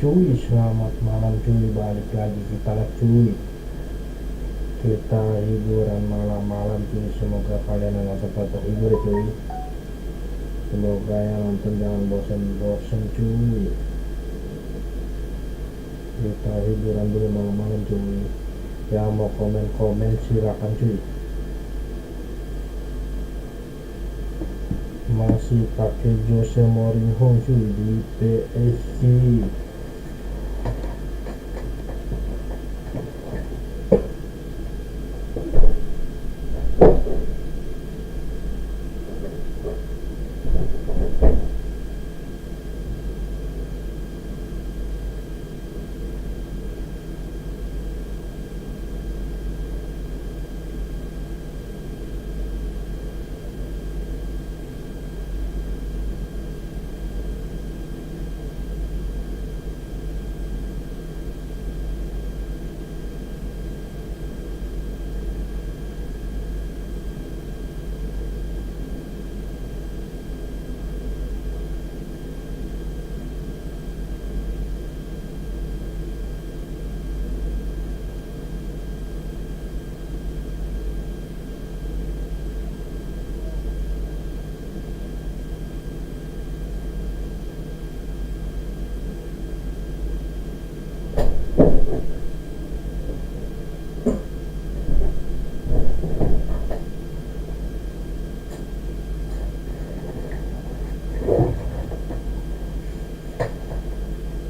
cuy, selamat malam cuy, balik lagi kita lah cuy. Kita hiburan malam-malam cuy, semoga kalian yang nonton pada terhibur cuy. Semoga yang nonton jangan bosan-bosan cuy. Kita hiburan dulu malam-malam cuy. Yang mau komen-komen silakan cuy. Masih pakai MOURINHO cuy di PSG.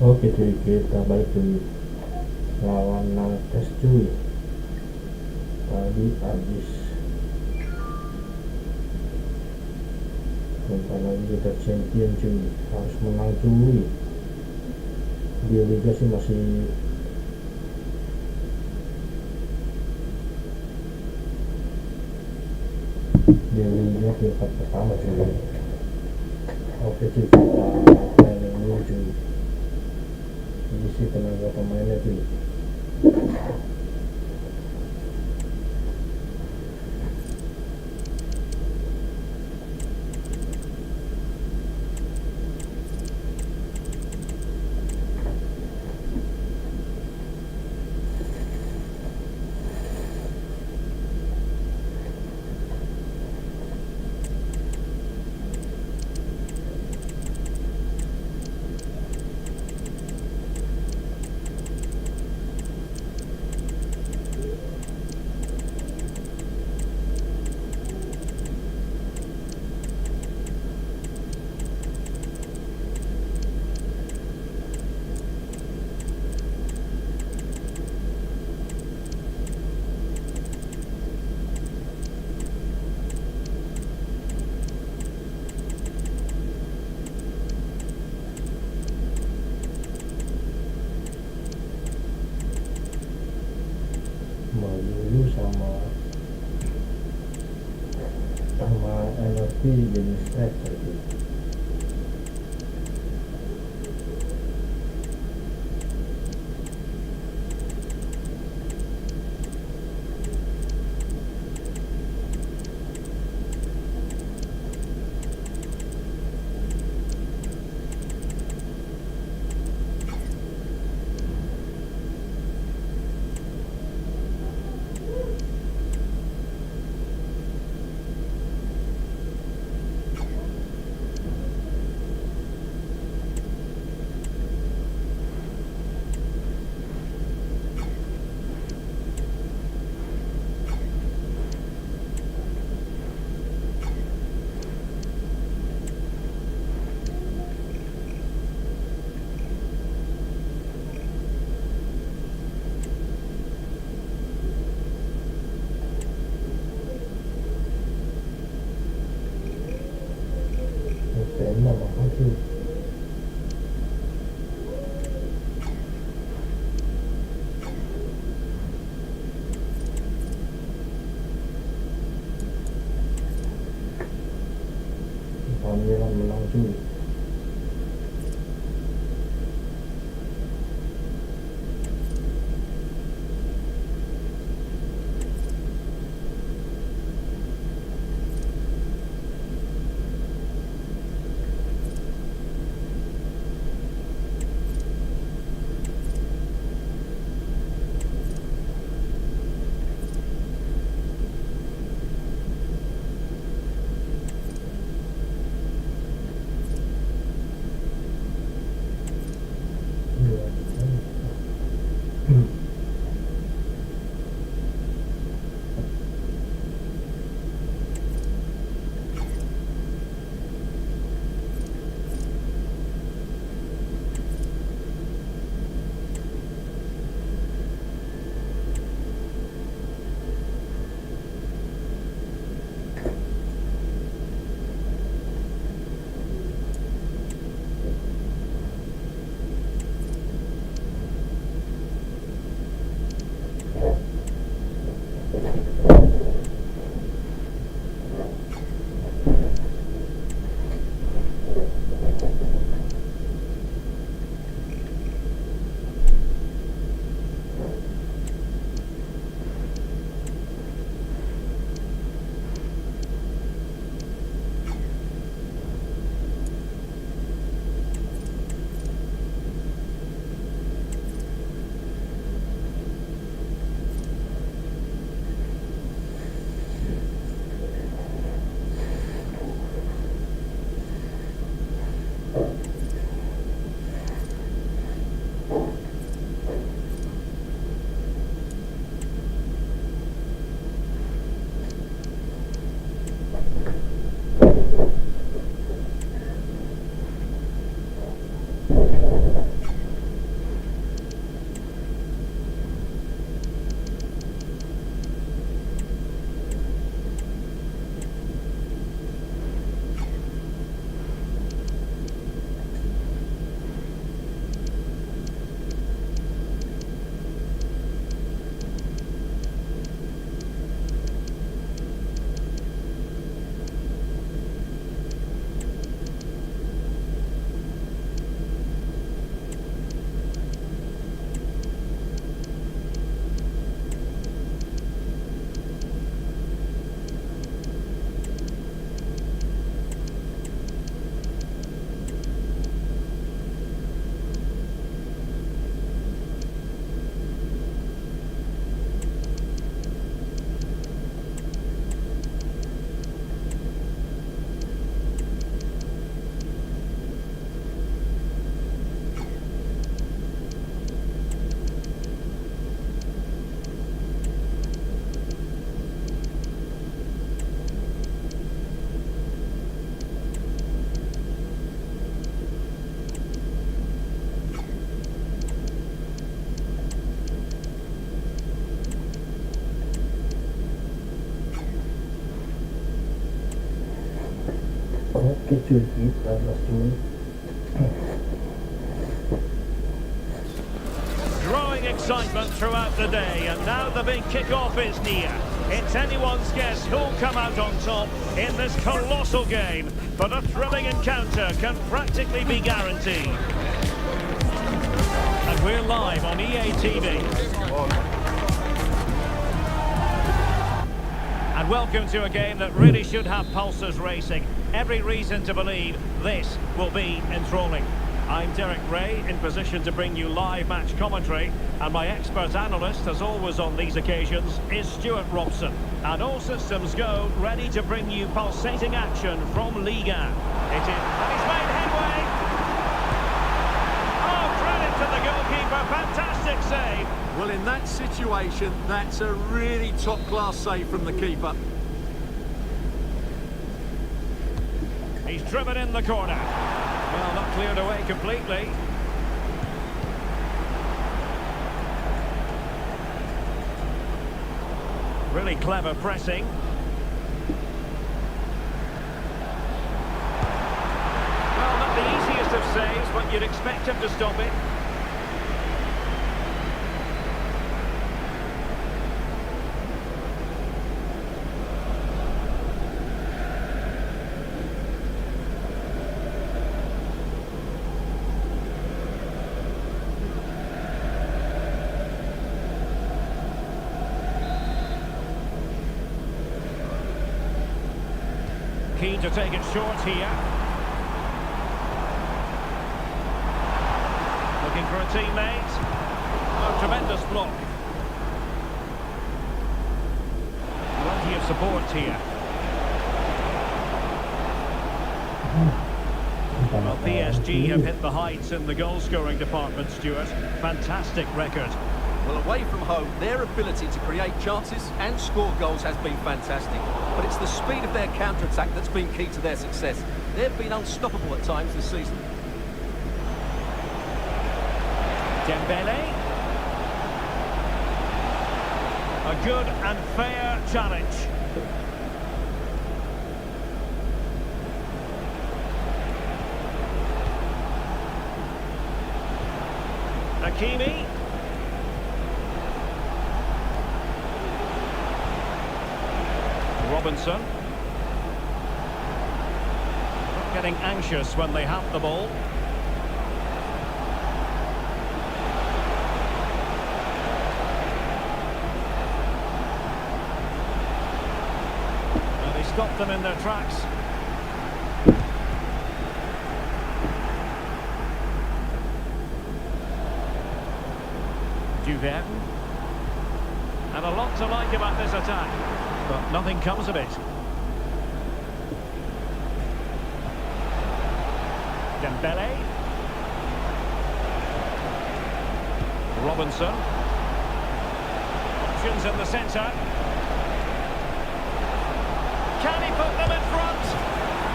Oke cuy, kita balik cuy lawan Nantes cuy. Tadi habis, bentar lagi kita champion cuy, harus menang cuy. Di liga sih masih di liga peringkat pertama cuy. Oke cuy, kita planning dulu cuy, isi tenaga pemainnya cuy. Dulu sama NFT jadi striker gitu. Enak banget cuy. Alhamdulillah menang cuy. Oke cuy, kita gas cuy. Growing excitement throughout the day, and now the big kick-off is near. It's anyone's guess who'll come out on top in this colossal game, but a thrilling encounter can practically be guaranteed. And we're live on EA TV. And welcome to a game that really should have pulses racing. Every reason to believe this will be enthralling. I'm Derek Ray, in position to bring you live match commentary, and my expert analyst, as always on these occasions, is Stuart Robson. And all systems go, ready to bring you pulsating action from Ligue 1. It is, and he's made headway! Oh, credit to the goalkeeper, fantastic save! Well, in that situation, that's a really top-class save from the keeper. He's driven in the corner. Well, not cleared away completely. Really clever pressing. Well, not the easiest of saves, but you'd expect him to stop it. Keen to take it short here. Looking for a teammate. Oh, tremendous block. Plenty of support here. Well, PSG have hit the heights in the goal-scoring department, Stuart. Fantastic record. Well, away from home, their ability to create chances and score goals has been fantastic. But it's the speed of their counter-attack that's been key to their success. They've been unstoppable at times this season. Dembele. A good and fair challenge. Hakimi. Robinson. Not getting anxious when they have the ball. And they stop them in their tracks. Duverne. And a lot to like about this attack, but nothing comes of it. Dembele. Robinson. Options in the centre. Can he put them in front?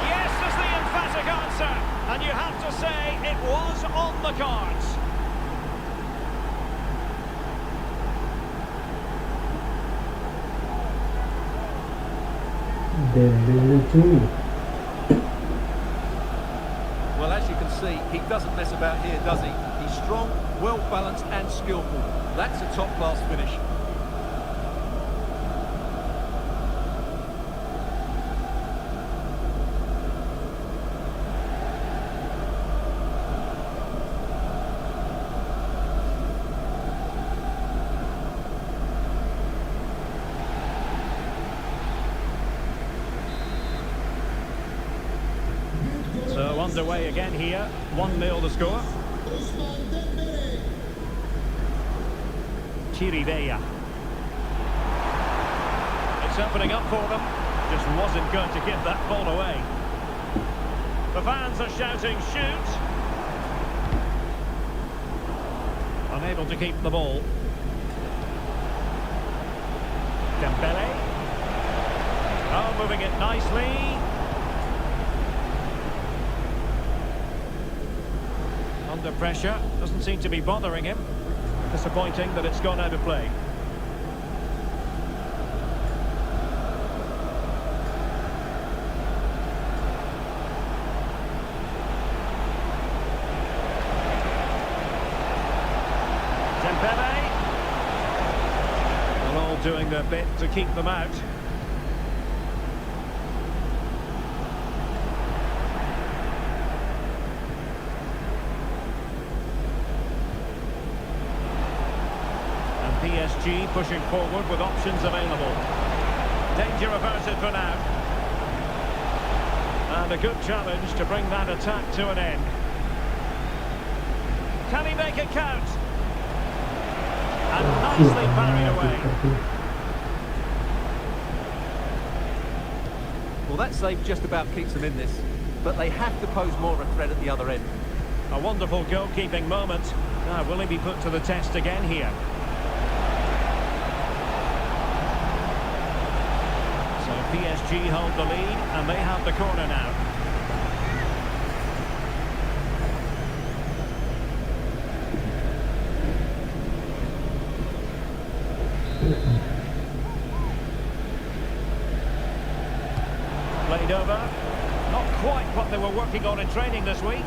Yes is the emphatic answer. And you have to say it was on the cards. Well, as you can see, he doesn't mess about here, does he? He's strong, well-balanced and skillful. That's a top-class finish. So underway again here, 1-0 the score. Chirivella. It's opening up for them. Just wasn't going to give that ball away. The fans are shouting, shoot! Unable to keep the ball. Dembele. Oh, moving it nicely. Under pressure, doesn't seem to be bothering him. Disappointing that it's gone out of play. doing their bit to keep them out. And PSG pushing forward with options available. Danger averted for now. And a good challenge to bring that attack to an end. Can he make it count? And nicely parried away. Well, that save just about keeps them in this, but they have to pose more of a threat at the other end. A wonderful goalkeeping moment. Now, will he be put to the test again here? So PSG hold the lead, and they have the corner now. Played over. Not quite what they were working on in training this week.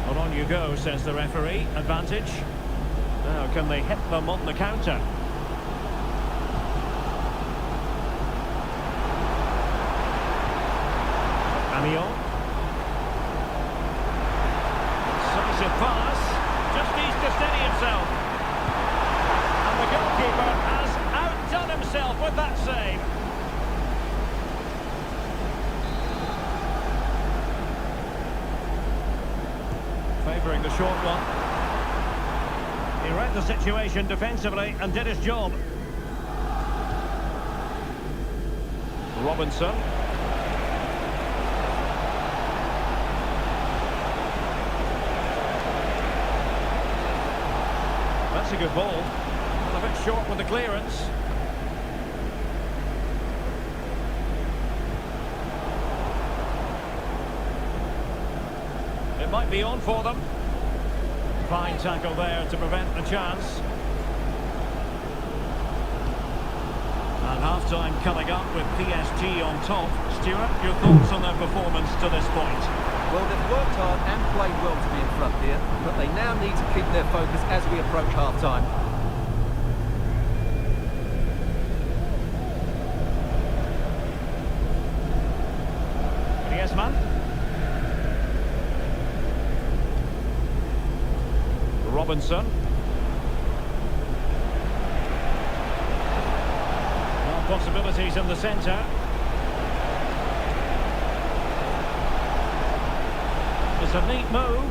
Well, on you go, says the referee. Advantage. Now, can they hit them on the counter? Amiot. Decisive pass. Just needs to steady himself. And the goalkeeper has outdone himself with that save. Favouring the short one. He read the situation defensively and did his job. Robinson. That's a good ball. A bit short with the clearance. It might be on for them. Fine tackle there to prevent the chance. And half-time coming up with PSG on top. Stuart, your thoughts on their performance to this point? Well, they've worked hard and played well to be in front here, but they now need to keep their focus as we approach half-time. Griezmann. Robinson. Well, possibilities in the centre. It's a neat move.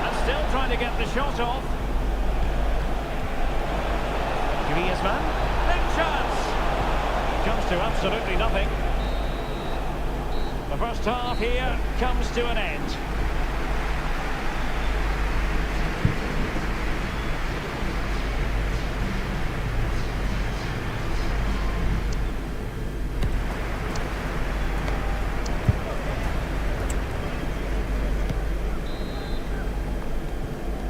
And still trying to get the shot off. Griezmann. Big chance. Comes to absolutely nothing. The first half here comes to an end.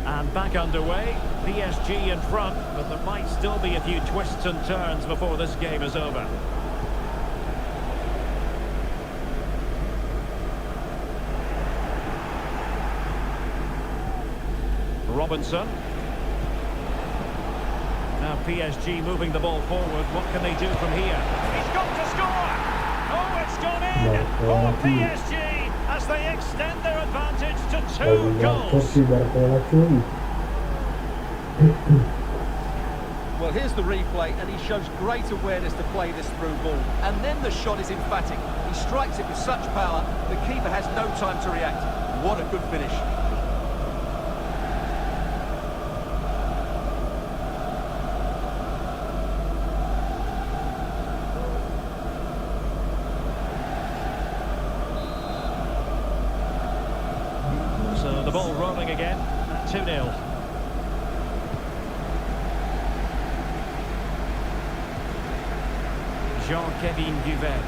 And back underway, PSG in front, but there might still be a few twists and turns before this game is over. Robinson. Now PSG moving the ball forward. What can they do from here? He's got to score! Oh, it's gone in for PSG as they extend their advantage to 2 goals. Well, here's the replay, and he shows great awareness to play this through ball. And then the shot is emphatic. He strikes it with such power, the keeper has no time to react. What a good finish. So the ball rolling again at 2-0. Jean-Kevin Duvet.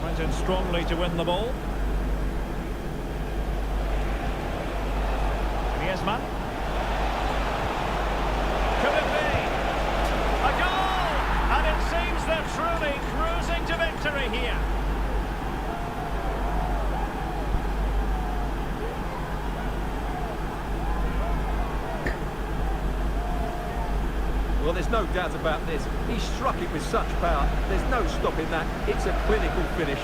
Went in strongly to win the ball. Griezmann. Could it be? A goal! And it seems they're truly cruising to victory here. Well, there's no doubt about this. He struck it with such power. There's no stopping that. It's a clinical finish.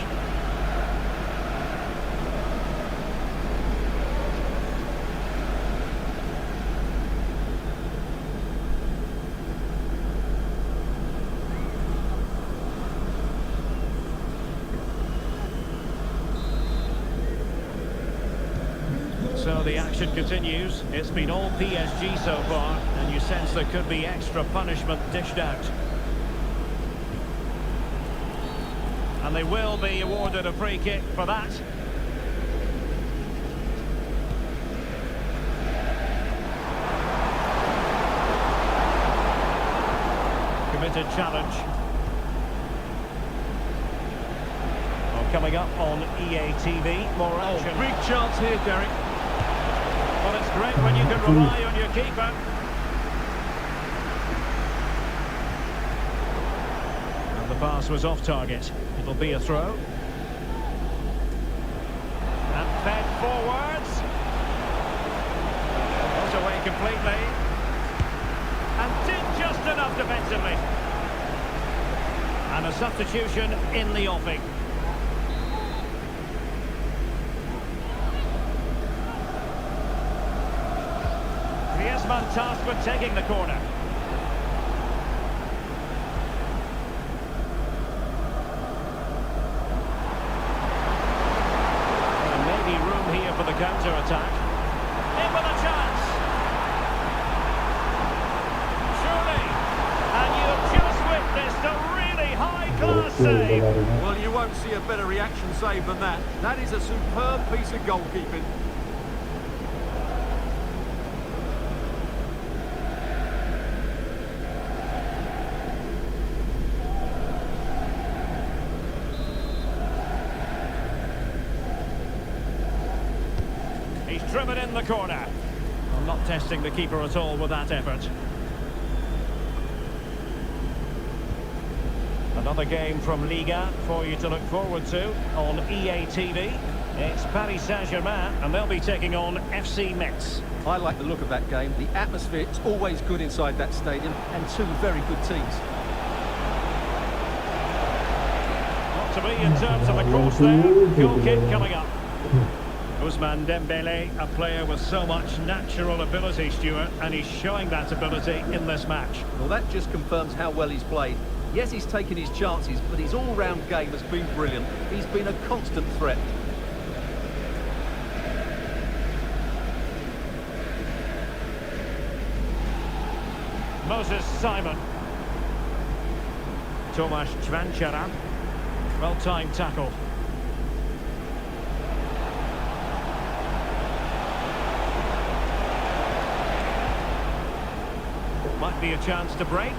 So the action continues. It's been all PSG so far, and you sense there could be extra punishment dished out. And they will be awarded a free kick for that. Committed challenge. Coming up on EA TV, more action. Big chance here, Derek. Well, it's great when you can rely on your keeper. And the pass was off target. It'll be a throw. And fed forwards. Got away completely. And did just enough defensively. And a substitution in the offing. Griezmann tasked with taking the corner. And maybe room here for the counter-attack. In with a chance. Surely. And you've just witnessed a really high-class save. Well, you won't see a better reaction save than that. That is a superb piece of goalkeeping. He's driven in the corner. I'm not testing the keeper at all with that effort. Another game from Liga for you to look forward to on EA TV. It's Paris Saint-Germain, and they'll be taking on FC Metz. I like the look of that game. The atmosphere is always good inside that stadium, and two very good teams. Not to be in terms of the course there. Goal kick coming up. Ousmane Dembele, a player with so much natural ability, Stuart, and he's showing that ability in this match. Well, that just confirms how well he's played. Yes, he's taken his chances, but his all-round game has been brilliant. He's been a constant threat. Moses Simon. Tomasz Cvanchara. Well-timed tackle. Might be a chance to break.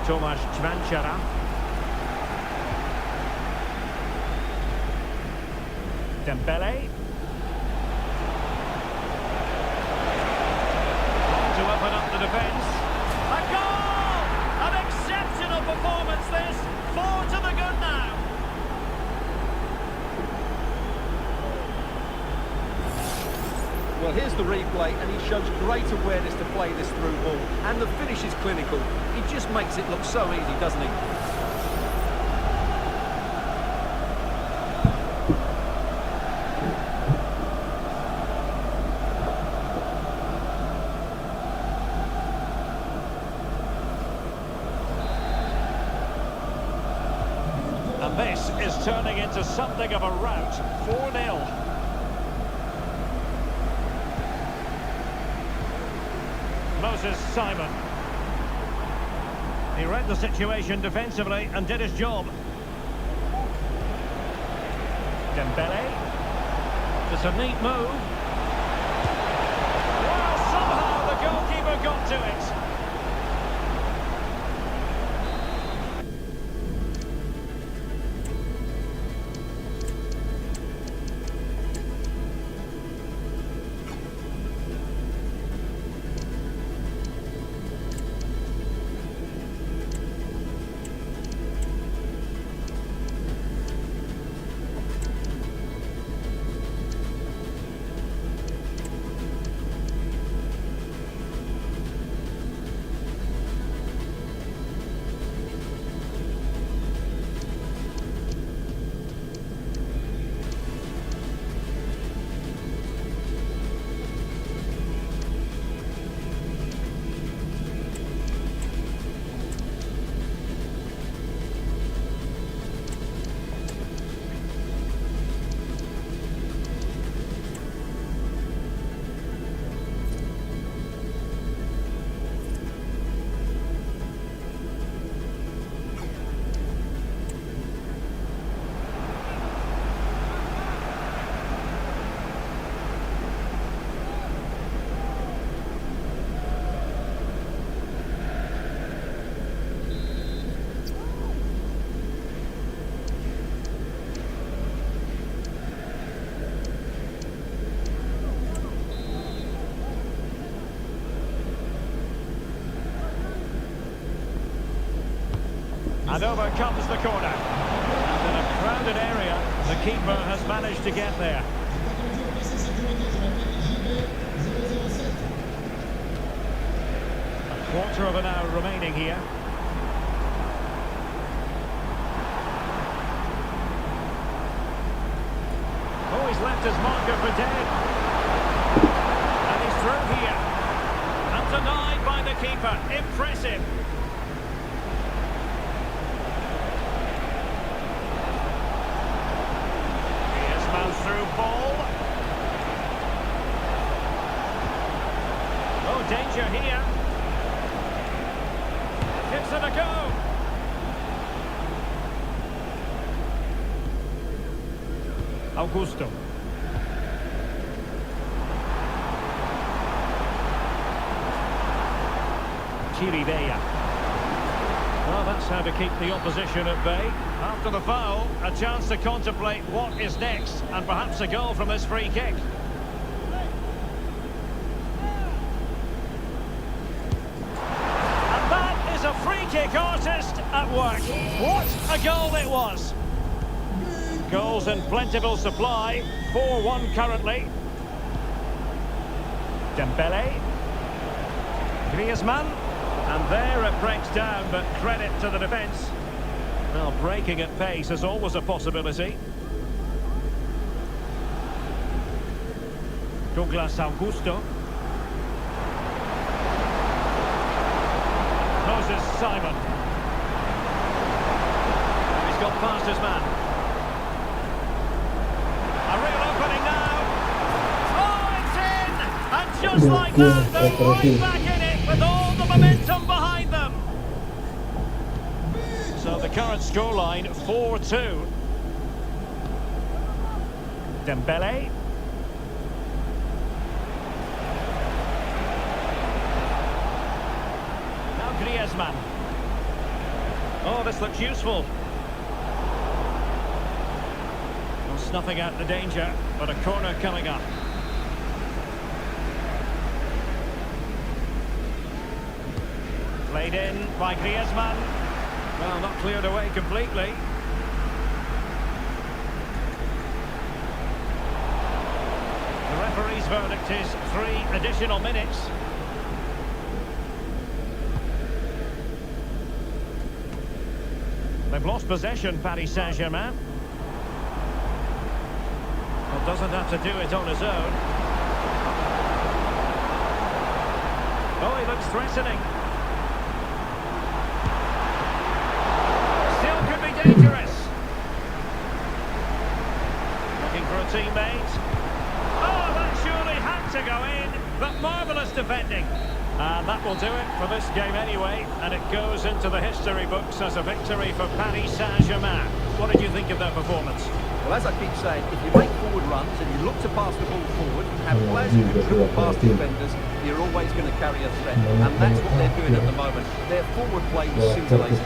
Tomasz Cvanchara. Dembele. To open up the defence. A goal! An exceptional performance this. 4 to the good now. Well, here's the replay, and he shows great awareness to play this through ball. And the finish is clinical. He just makes it look so easy, doesn't he? And this is turning into something of a rout. 4-0. Moses Simon. He read the situation defensively and did his job. Dembele. It's a neat move. Well, somehow the goalkeeper got to it. And over comes the corner. And in a crowded area, the keeper has managed to get there. A quarter of an hour remaining here. Oh, he's left his marker for dead. And he's through here. And denied by the keeper. Impressive. Through ball. Oh, danger here. Gives it a go. Augusto. Chiribella. Well, that's how to keep the opposition at bay. After the foul, a chance to contemplate what is next, and perhaps a goal from this free kick. And that is a free kick artist at work. What a goal it was! Goals in plentiful supply, 4-1 currently. Dembele. Griezmann. And there it breaks down, but credit to the defence. Well, breaking at pace is always a possibility. Douglas Augusto. Moses Simon. He's got past his man. A real opening now. Oh, it's in! And just like that, they're right back in it with all the momentum behind them. So the current scoreline, 4-2. Dembele. Now Griezmann. Oh, this looks useful. Well, snuffing out the danger, but a corner coming up. Played in by Griezmann. Well, not cleared away completely. The referee's verdict is 3 additional minutes. They've lost possession, Paris Saint-Germain. Well, doesn't have to do it on his own. Oh, he looks threatening. Dangerous. Looking for a teammate. Oh, that surely had to go in, but marvellous defending. And that will do it for this game anyway, and it goes into the history books as a victory for Paris Saint-Germain. What did you think of their performance? Well, as I keep saying, if you make forward runs and you look to pass the ball forward, have players who can dribble past defenders, you're always going to carry a threat. And that's what they're doing at the moment. Their forward play was scintillating.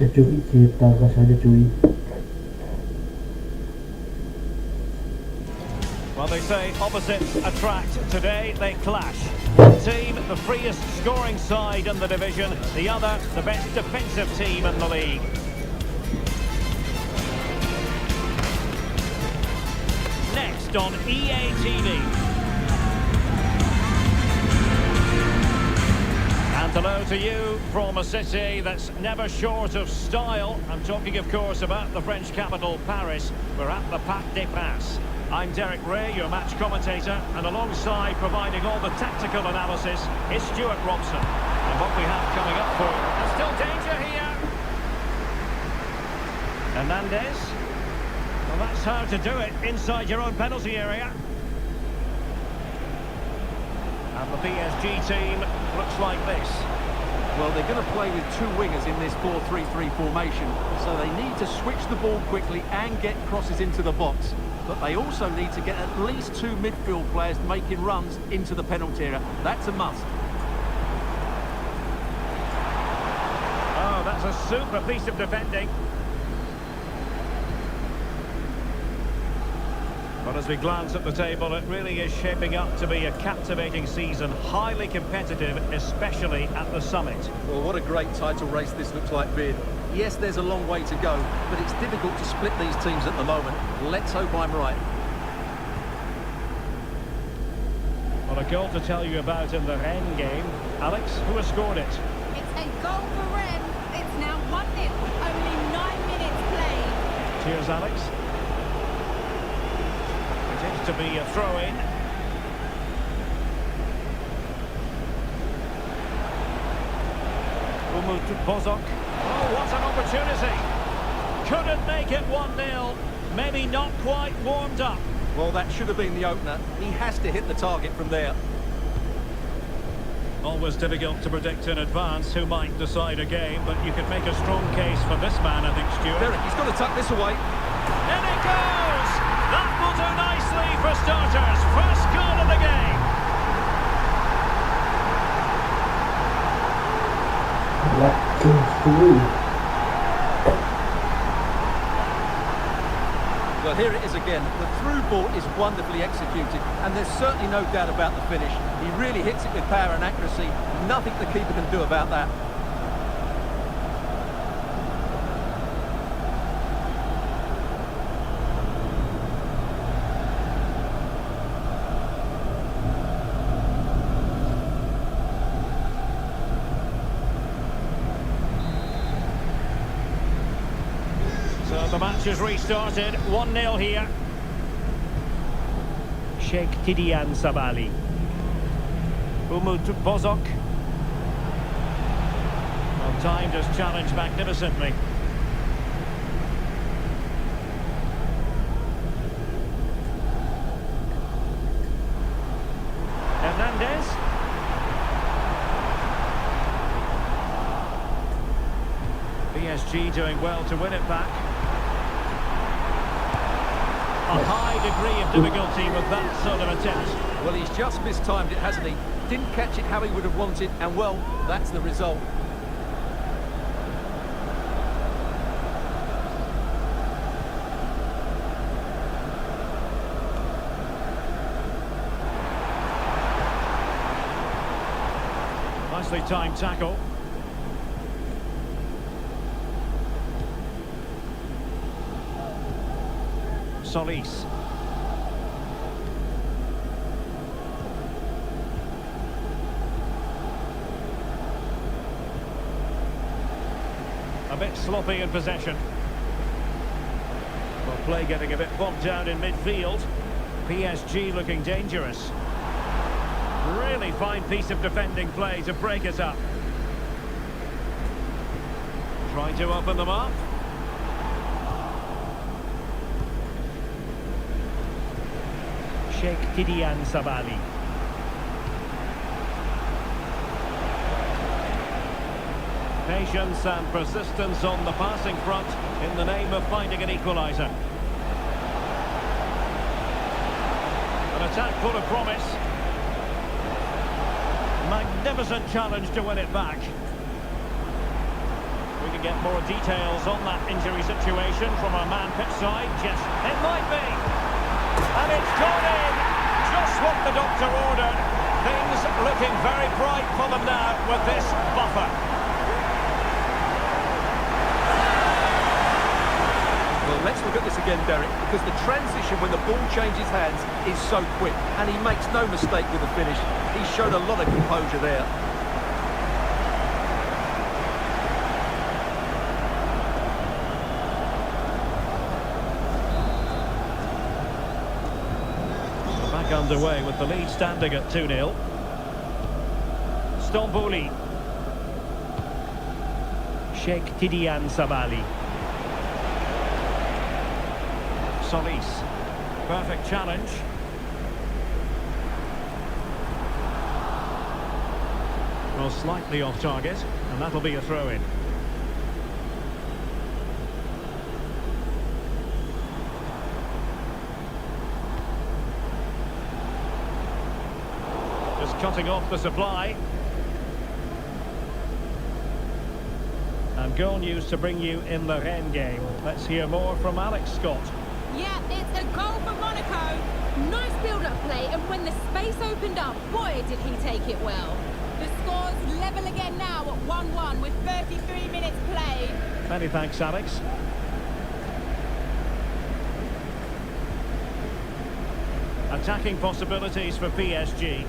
saja cuy, ciptakan saja cuy. Well, they say opposites attract. Today they clash. One team, the freest scoring side in the division. The other, the best defensive team in the league. Next on EA TV. And hello to you from a city that's never short of style. I'm talking, of course, about the French capital, Paris. We're at the Parc des Princes. I'm Derek Ray, your match commentator, and alongside providing all the tactical analysis is Stuart Robson. And what we have coming up for you. There's still danger here. Hernandez. Well, that's how to do it inside your own penalty area. And the PSG team looks like this. Well, they're going to play with two wingers in this 4-3-3 formation, so they need to switch the ball quickly and get crosses into the box. But they also need to get at least two midfield players making runs into the penalty area. That's a must. Oh, that's a super piece of defending. But as we glance at the table, it really is shaping up to be a captivating season, highly competitive, especially at the summit. Well, what a great title race this looks like, Beard. Yes, there's a long way to go, but it's difficult to split these teams at the moment. Let's hope I'm right. Well, a goal to tell you about in the Rennes game. Alex, who has scored it? It's a goal for Rennes. It's now 1-0 with only 9 minutes played. Cheers, Alex. It is to be a throw-in. Bozok. Oh, what an opportunity. Couldn't make it 1-0. Maybe not quite warmed up. Well, that should have been the opener. He has to hit the target from there. Always difficult to predict in advance who might decide a game, but you could make a strong case for this man, I think, Stuart. Derek, he's got to tuck this away. In it goes! That will do nicely for starters. First goal of the game. Well, here it is again. The through ball is wonderfully executed, and there's certainly no doubt about the finish. He really hits it with power and accuracy. Nothing the keeper can do about that. So the match has restarted. 1-0 here. Sheikh Tidiane Sabali. Bozok. Well, timed his challenge magnificently. Hernandez. PSG doing well to win it back. A high degree of difficulty with that sort of attempt. Well, he's just mistimed it, hasn't he? Didn't catch it how he would have wanted, and well, that's the result. Nicely timed tackle. Solis. A bit sloppy in possession. Well, play getting a bit bogged down in midfield. PSG looking dangerous. Really fine piece of defending play to break it up. Trying to open them up. Sheikh Tidiane Sabali. Patience and persistence on the passing front in the name of finding an equaliser. An attack full of promise. Magnificent challenge to win it back. We to get more details on that injury situation from our man pitch side. Yes, it might be. And it's gone in. Just what the doctor ordered. Things looking very bright for them now with this buffer. Well, let's look at this again, Derek, because the transition when the ball changes hands is so quick, and he makes no mistake with the finish. He showed a lot of composure there. Back underway with the lead standing at 2-0. Stambouli. Sheikh Tidiane Sabali. Solis. Perfect challenge. Well, slightly off target, and that'll be a throw-in. Just cutting off the supply. And goal news to bring you in the Rennes game. Let's hear more from Alex Scott. Yeah, it's a goal for Monaco. Nice build-up play, and when the space opened up, boy, did he take it well. The score's level again now at 1-1 with 33 minutes played. Many thanks, Alex. Attacking possibilities for PSG.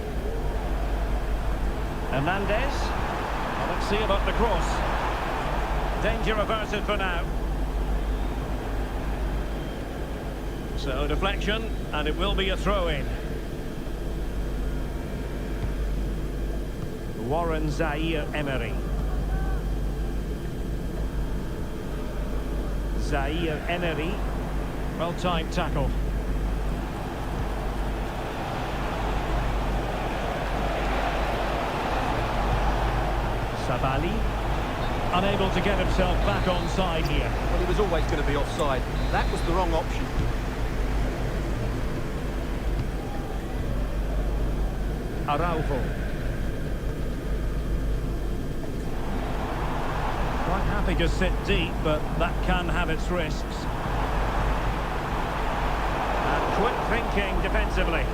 Hernandez. Well, let's see about the cross. Danger averted for now. So deflection, and it will be a throw-in. Warren Zaire-Emery. Zaire-Emery. Well-timed tackle. Sabali. Unable to get himself back onside here. Well, he was always going to be offside. That was the wrong option. Araujo. Quite happy to sit deep, but that can have its risks. And quick thinking defensively.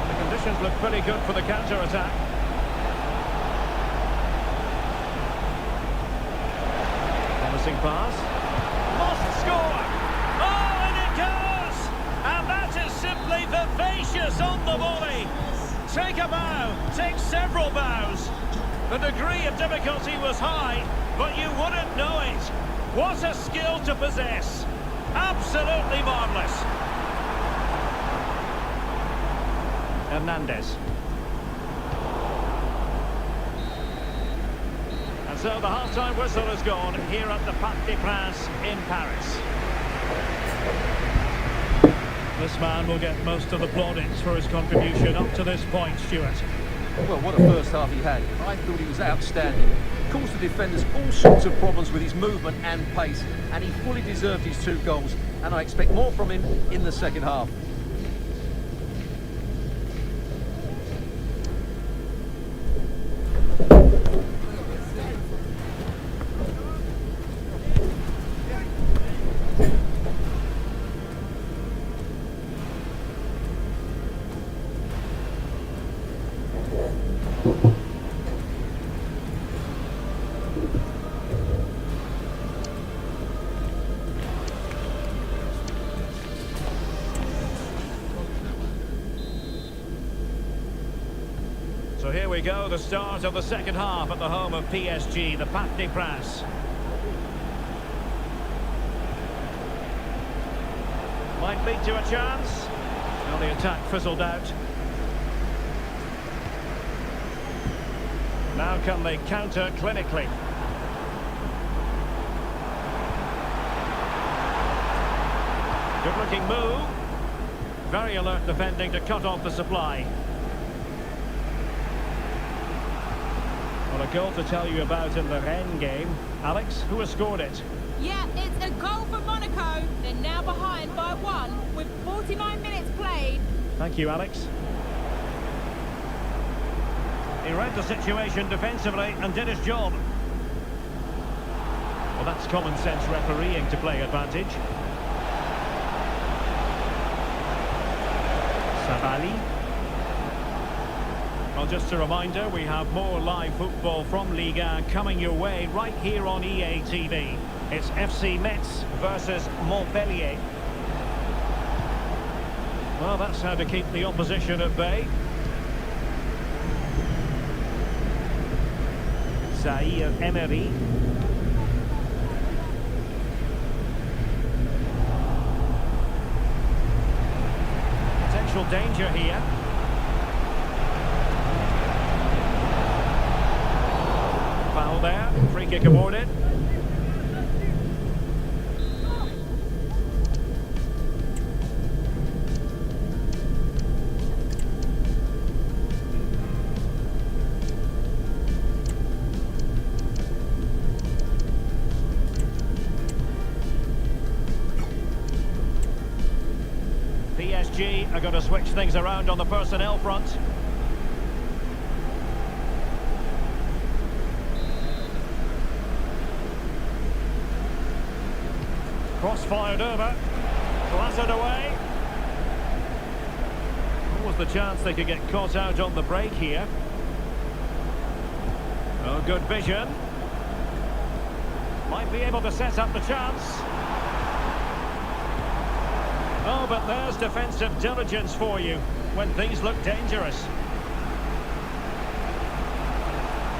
The conditions look pretty good for the counter-attack. Promising pass. Must score! Oh, and it goes! And that is simply vivacious on the volley. Take a bow, take several bows. The degree of difficulty was high, but you wouldn't know it. What a skill to possess. Absolutely marvellous. Hernandez. And so the half-time whistle has gone here at the Parc des Princes in Paris. This man will get most of the plaudits for his contribution up to this point, Stuart. Well, what a first half he had. I thought he was outstanding. Caused the defenders all sorts of problems with his movement and pace, and he fully deserved his 2 goals, and I expect more from him in the second half. So here we go, the start of the second half at the home of PSG, the Parc des Princes. Might lead to a chance. Now the attack fizzled out. Now can they counter clinically? Good-looking move. Very alert defending to cut off the supply. Well, a goal to tell you about in the Rennes game. Alex, who has scored it? Yeah, it's a goal for Monaco. They're now behind by 1 with 49 minutes played. Thank you, Alex. He read the situation defensively and did his job. Well, that's common sense refereeing to play advantage. Sabali. Well, just a reminder, we have more live football from Liga coming your way right here on EA TV. It's FC Metz versus Montpellier. Well, that's how to keep the opposition at bay. Zaire Emery. Potential danger here. Foul there, free kick awarded. PSG are going to switch things around on the personnel front. Cross fired over, clattered away. What was the chance they could get caught out on the break here? Oh, good vision. Might be able to set up the chance. Oh, but there's defensive diligence for you when things look dangerous.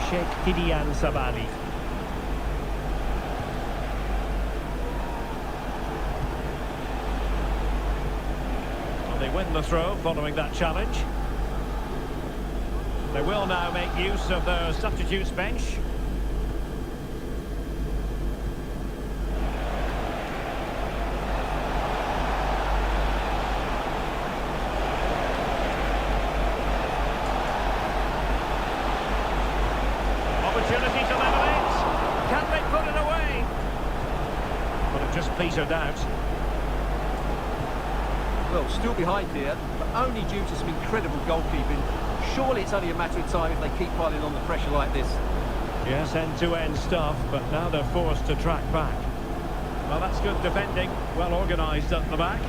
Sheikh Tidiane Sabali. Well, they win the throw following that challenge. They will now make use of their substitutes bench. Opportunity to level it. Can they put it away? But it just petered out. Well, still behind here, but only due to some incredible goalkeeping. Surely it's only a matter of time if they keep piling on the pressure like this. Yes, end-to-end stuff, but now they're forced to track back. Well, that's good defending. Well organised at the back.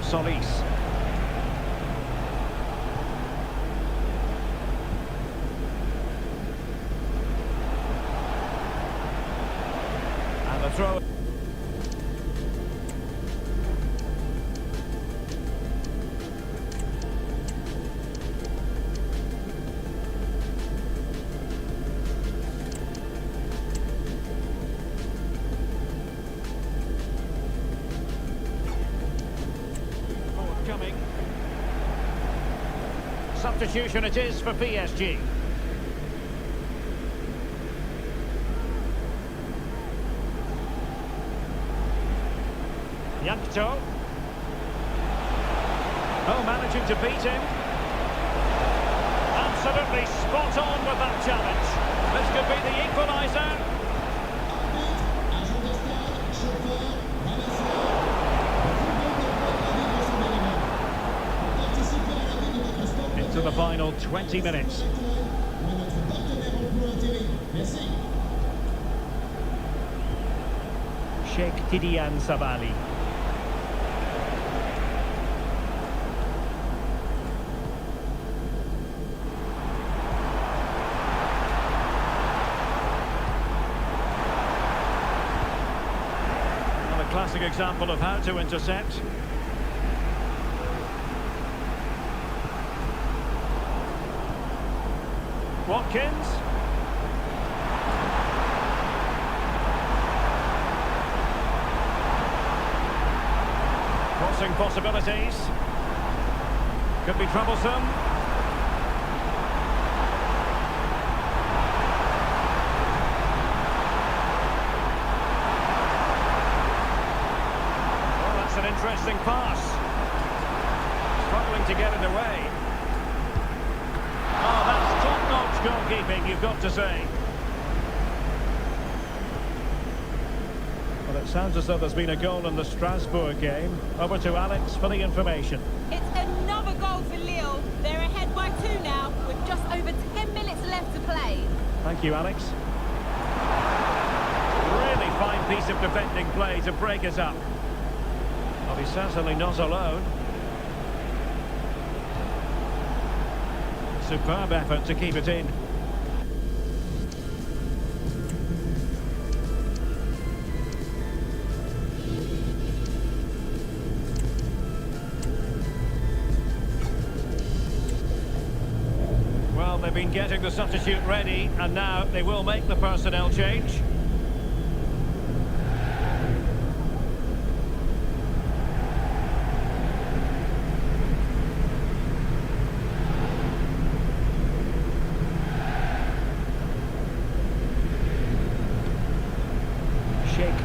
Solis. And the throw. Coming. Substitution it is for PSG. Yankto. Oh, managing to beat him. Absolutely spot on with that challenge. This could be the equaliser. Into the final 20 minutes. Sheikh Tidiane Sabali. Another classic example of how to intercept. Watkins. Crossing possibilities. Could be troublesome. Well, that's an interesting pass. Struggling to get it away. Oh, that's top-notch goalkeeping, you've got to say. Well, it sounds as though there's been a goal in the Strasbourg game. Over to Alex for the information. It's another goal for Lille. They're ahead by 2 now, with just over 10 minutes left to play. Thank you, Alex. Really fine piece of defending play to break us up. Well, he's certainly not alone. Superb effort to keep it in. Well, they've been getting the substitute ready, and now they will make the personnel change.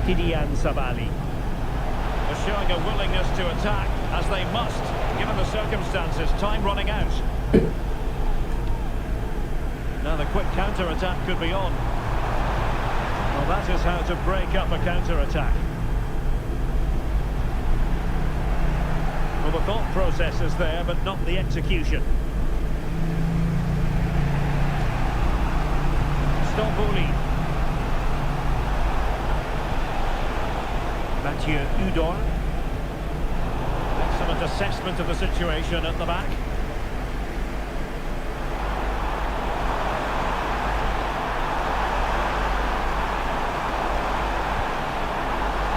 Tidiane Savali. They're showing a willingness to attack, as they must, given the circumstances. Time running out. Now the quick counter-attack could be on. Well, that is how to break up a counter-attack. Well, the thought process is there, but not the execution. Stambouli. Mathieu Udor. Excellent assessment of the situation at the back.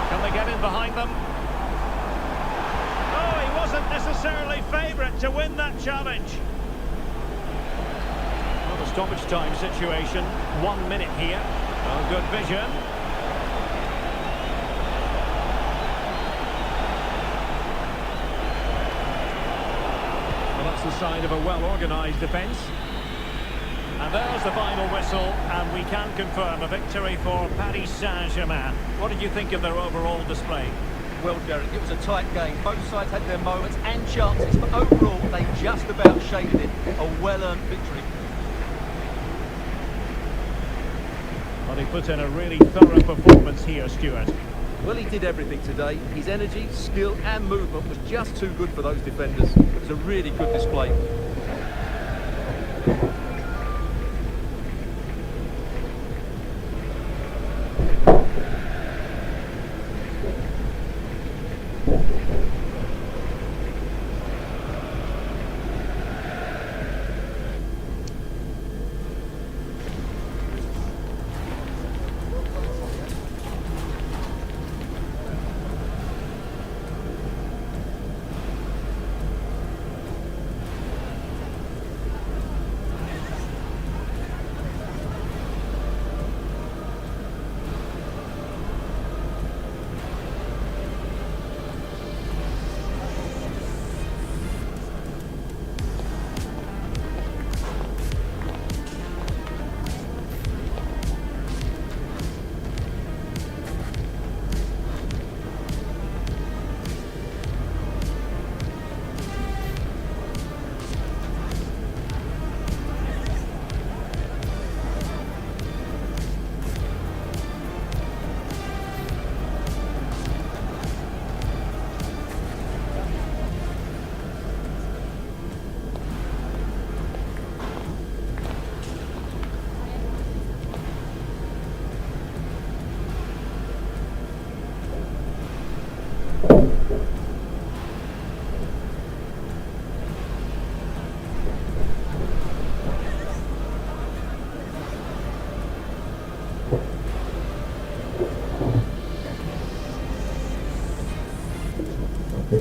Can they get in behind them? Oh, he wasn't necessarily favourite to win that challenge. Well, the stoppage time situation, 1 minute here. Oh, good vision. The sign of a well-organised defence. And there's the final whistle, and we can confirm a victory for Paris Saint-Germain. What did you think of their overall display? Well, Derek, it was a tight game. Both sides had their moments and chances, but overall they just about shaded it. A well-earned victory. Well, he put in a really thorough performance here, Stuart. Well, he did everything today. His energy, skill and movement was just too good for those defenders. It was a really good display.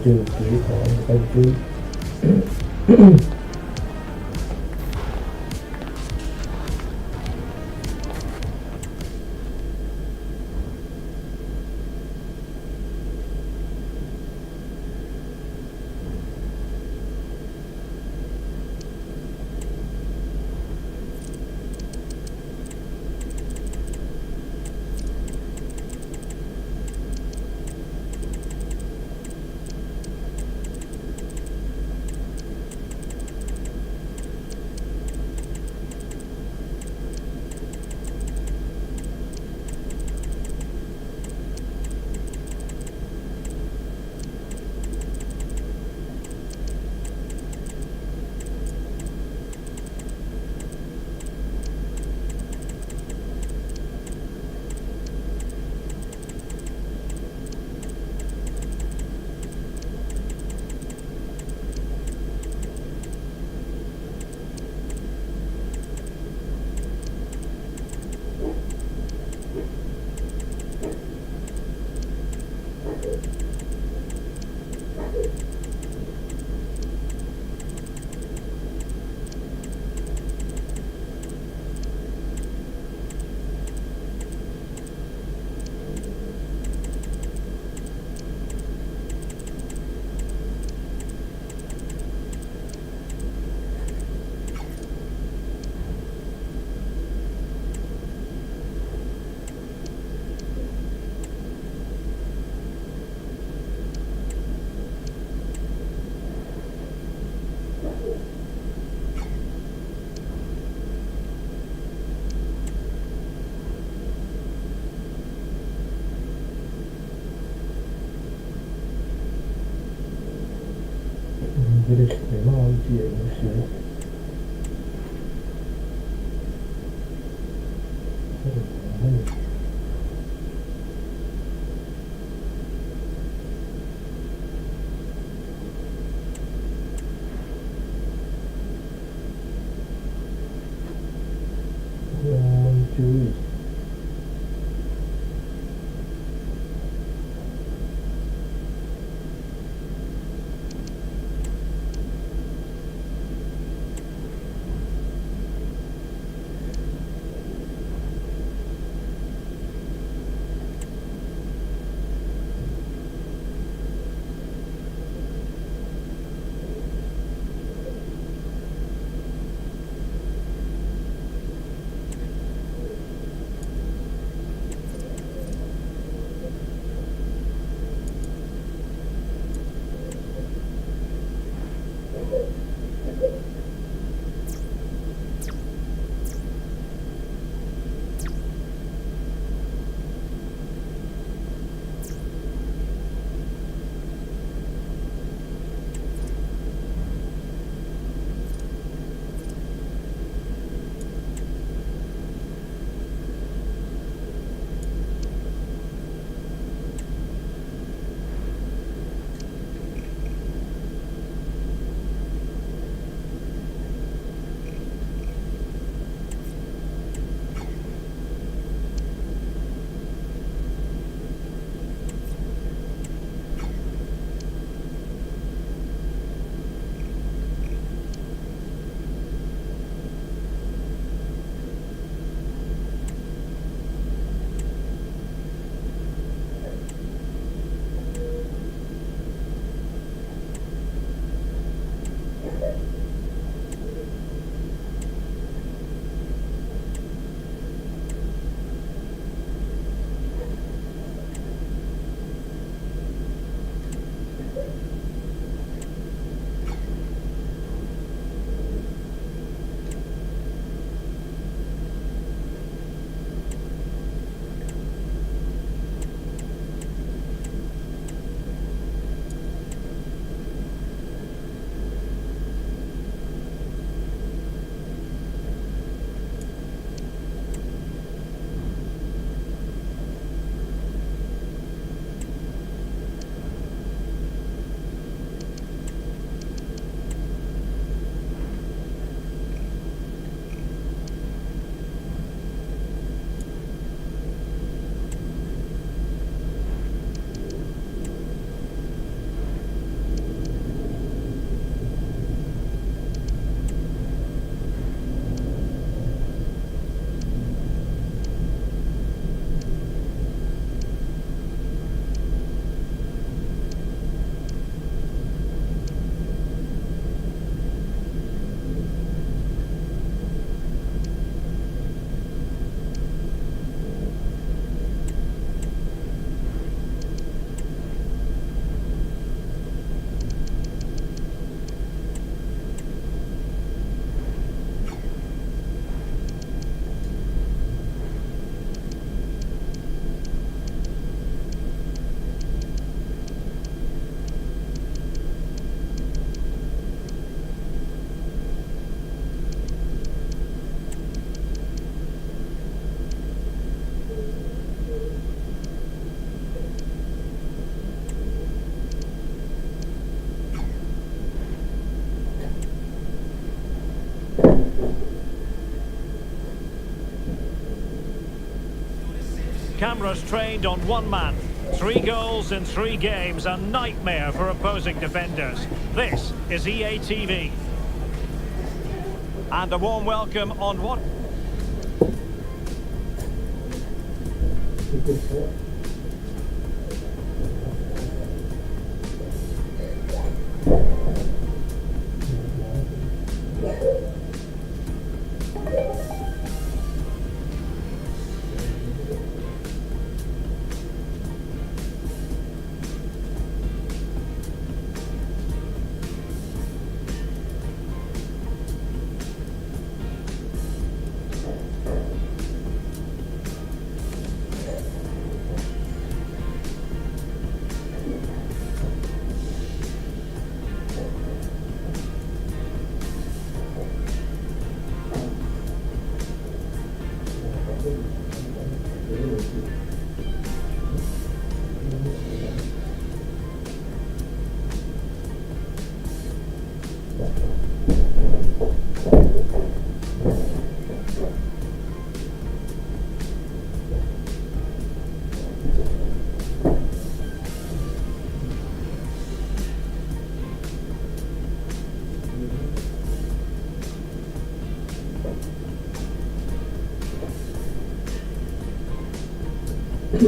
Trừ chỉ có công ty Dia musuh. Yang mencuri. Cameras trained on one man. 3 goals in 3 games, a nightmare for opposing defenders. This is EA TV. And a warm welcome on what... It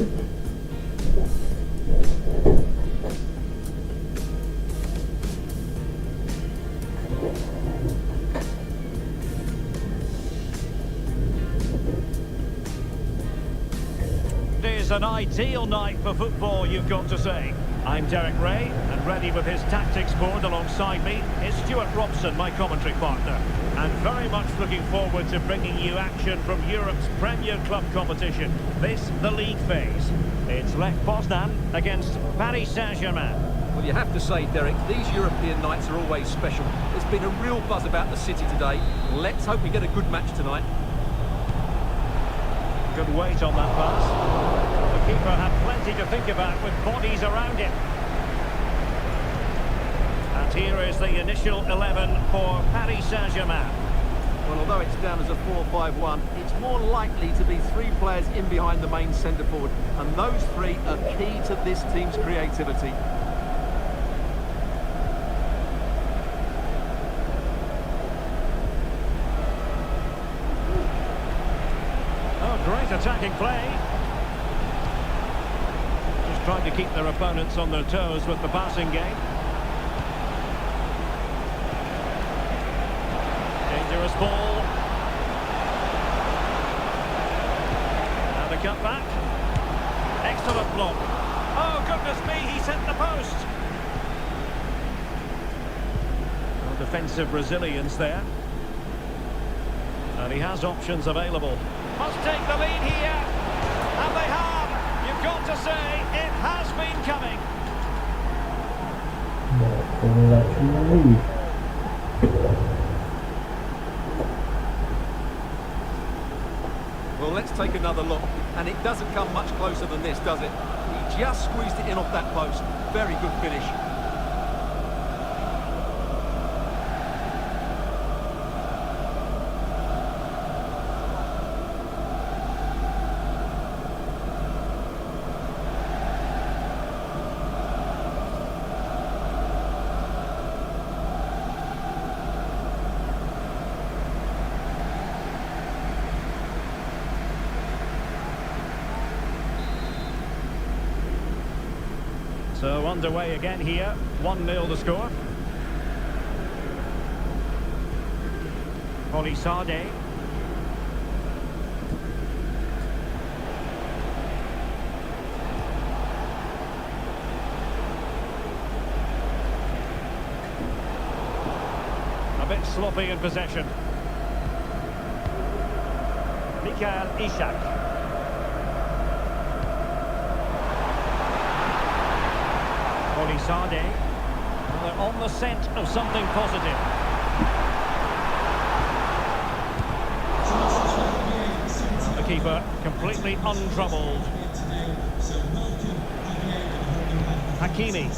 is an ideal night for football, you've got to say. I'm Derek Ray, and ready with his tactics board alongside me is Stuart Robson, my commentary partner. And very much looking forward to bringing you action from Europe's Premier Club competition. This, the league phase. It's Lech Poznan against Paris Saint-Germain. Well, you have to say, Derek, these European nights are always special. There's been a real buzz about the city today. Let's hope we get a good match tonight. Good weight on that pass. The keeper had plenty to think about with bodies around him. And here is the initial 11 for Paris Saint-Germain. Well, although it's down as a 4-5-1, it's more likely to be 3 players in behind the main centre forward. And those 3 are key to this team's creativity. Great attacking play. Just trying to keep their opponents on their toes with the passing game. Dangerous ball. And the cut back. Excellent block. Oh, goodness me, he sent the post. Well, defensive resilience there. And he has options available. Must take the lead here, and they have. You've got to say, it has been coming. Well, let's take another look, and it doesn't come much closer than this, does it? He just squeezed it in off that post. Very good finish. So underway again here, 1-0 the score. Polisade. A bit sloppy in possession. Mikael Ishak. Polisade. Well, they're on the scent of something positive. The keeper completely untroubled. Hakimi.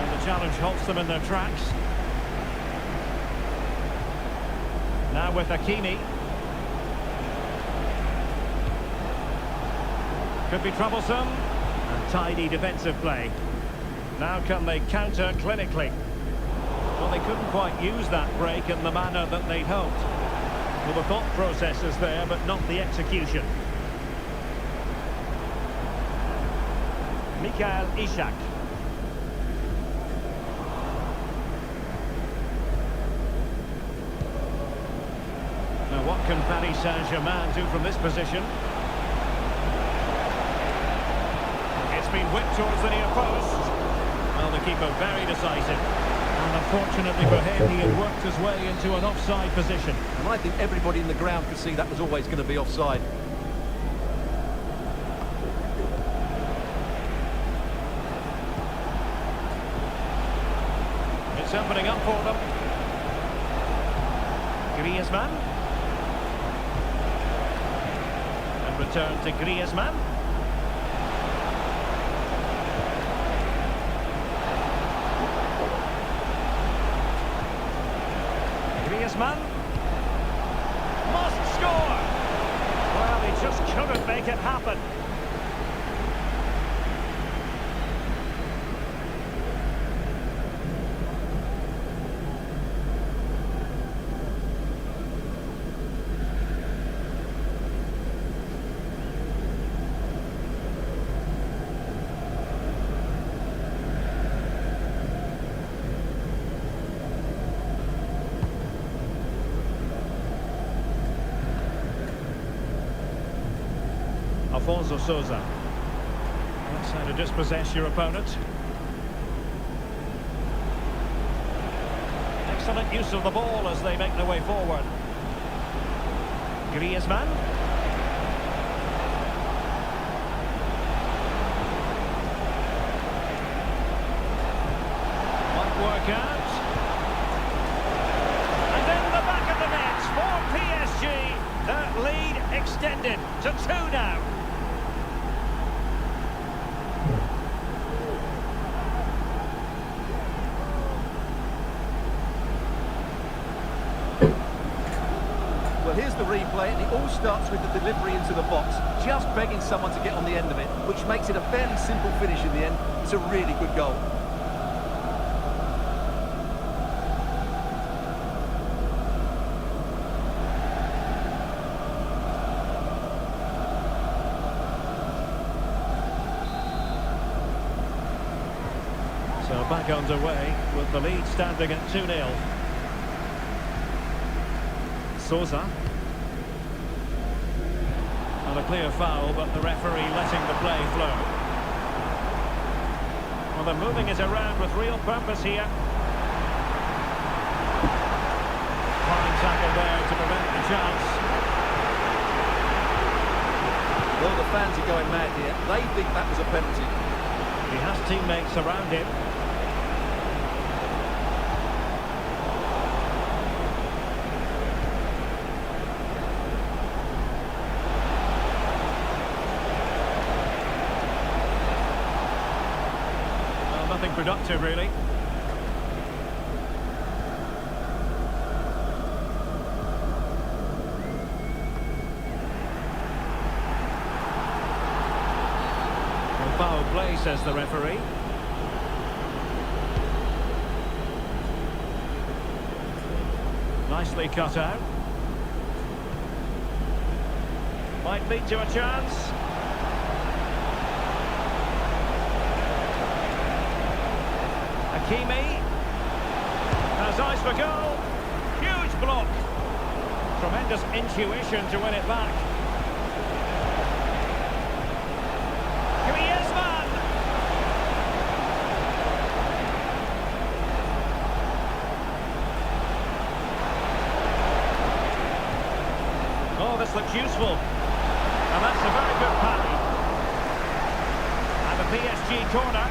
And the challenge halts them in their tracks. Now with Hakimi. Could be troublesome. Tidy defensive play. Now can they counter clinically? Well, they couldn't quite use that break in the manner that they'd hoped. Well, the thought process is there, but not the execution. Mikael Ishak. Now, what can Paris Saint-Germain do from this position? Been whipped towards the near post. Well, the keeper very decisive. And unfortunately for him, he had worked his way into an offside position. And I think everybody in the ground could see that was always going to be offside. It's opening up for them. Griezmann. And return to Griezmann. Griezmann must score. Well, he just couldn't make it happen. Afonso Sousa. That's how to dispossess your opponent. Excellent use of the ball as they make their way forward. Griezmann. Might work out. And in the back of the net for PSG. That lead extended to 2 now. Well, here's the replay, and it all starts with the delivery into the box, just begging someone to get on the end of it, which makes it a fairly simple finish in the end. It's a really good goal. So back underway with the lead standing at 2-0. Sousa. And a clear foul, but the referee letting the play flow. Well, they're moving it around with real purpose here. Fine tackle there to prevent the chance. Well, the fans are going mad here. They think that was a penalty. He has teammates around him. Nothing productive, really. Well, foul play, says the referee. Nicely cut out. Might lead to a chance. Hakimi has eyes for goal. Huge block. Tremendous intuition to win it back. Griezmann. Oh, this looks useful. And that's a very good parry. And the PSG corner.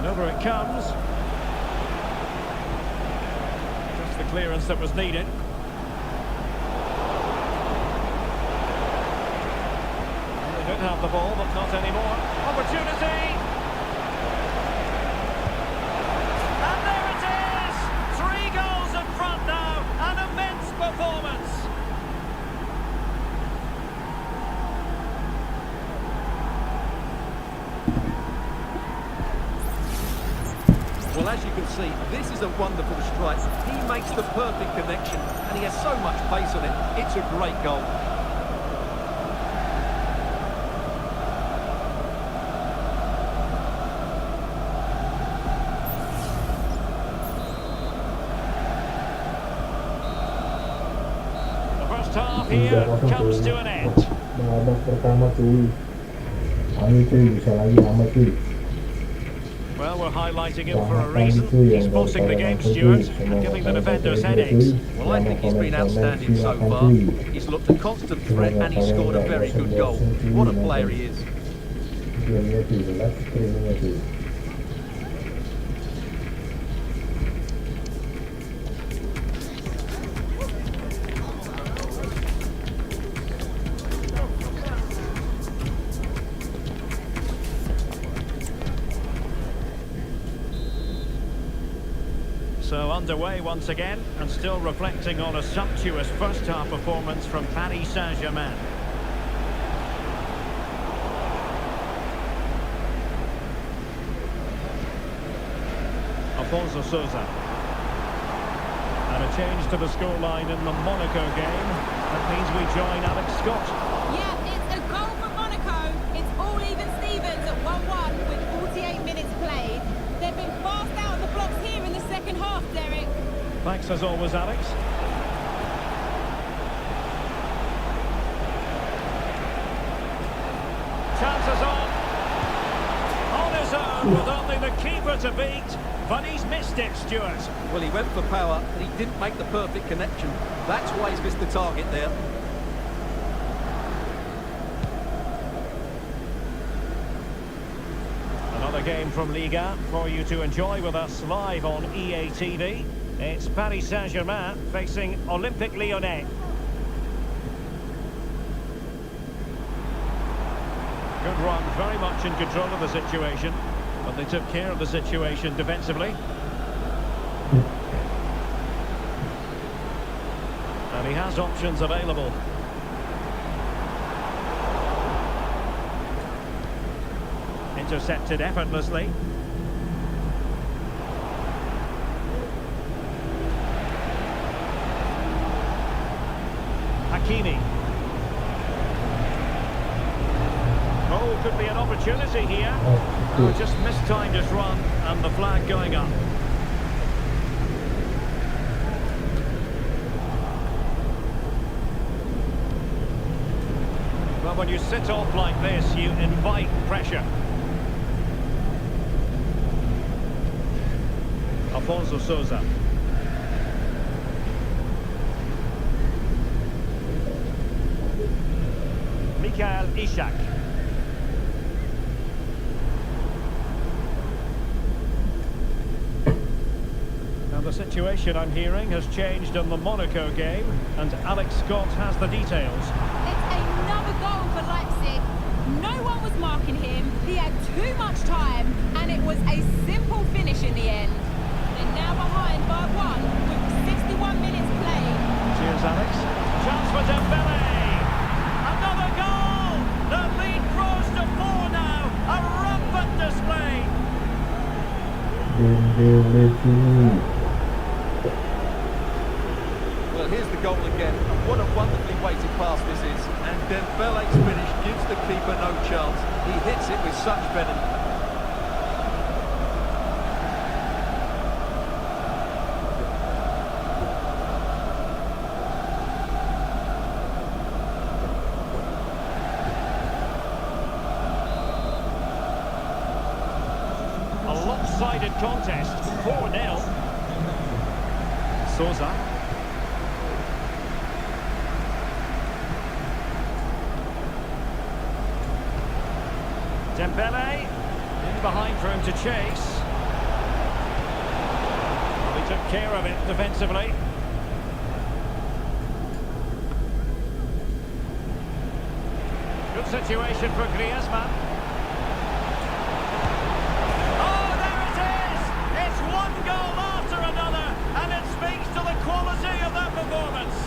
Over it comes. Just the clearance that was needed. They don't have the ball, but not anymore. Opportunity! And there it is! 3 goals in front now. An immense performance. Well, as you can see, this is a wonderful strike. He makes the perfect connection, and he has so much pace on it. It's a great goal. The first half here comes to an end. Babak pertama cuy. Ayo cuy, bisa lagi sama cuy. Well, we're highlighting him for a reason. He's bossing the game, Stuart, and giving the defenders headaches. Well, I think he's been outstanding so far. He's looked a constant threat, and he scored a very good goal. What a player he is. So underway once again, and still reflecting on a sumptuous first-half performance from Paris Saint-Germain. Afonso Sousa. And A change to the scoreline in the Monaco game. That means we join Alex Scott. Yeah, it's a goal for Monaco. It's all even Stevens at 1-1 with 48 minutes played. They've been fast out of the blocks here in the second half, Derek. Thanks as always, Alex. Chances on his own with only the keeper to beat, but he's missed it, Stuart. Well, he went for power, but he didn't make the perfect connection. That's why he's missed the target there. Another game from Liga for you to enjoy with us live on EA TV. It's Paris Saint-Germain facing Olympique Lyonnais. Good run, very much in control of the situation, but they took care of the situation defensively. And he has options available. Intercepted effortlessly. Hakimi. Oh, could be an opportunity here. Oh, just mistimed his run and the flag going up. Well, when you sit off like this, you invite pressure. Afonso Sousa. Mikael Ishak. Now the situation I'm hearing has changed in the Monaco game, and Alex Scott has the details. It's another goal for Leipzig. No one was marking him. He had too much time, and it was a simple finish in the end. They're now behind by 1 with 61 minutes played. Cheers, Alex. Chance for Dembele. Another goal. The lead grows to 4 now. A rampant display. Well, here's the goal again. What a wonderfully weighted pass this is. And Dembele's finish gives the keeper no chance. He hits it with such venom. A lopsided contest. 4-0. Sousa. Dembele in behind for him to chase. Well, he took care of it defensively. Good situation for Griezmann. Oh, there it is! It's one goal after another, and it speaks to the quality of that performance.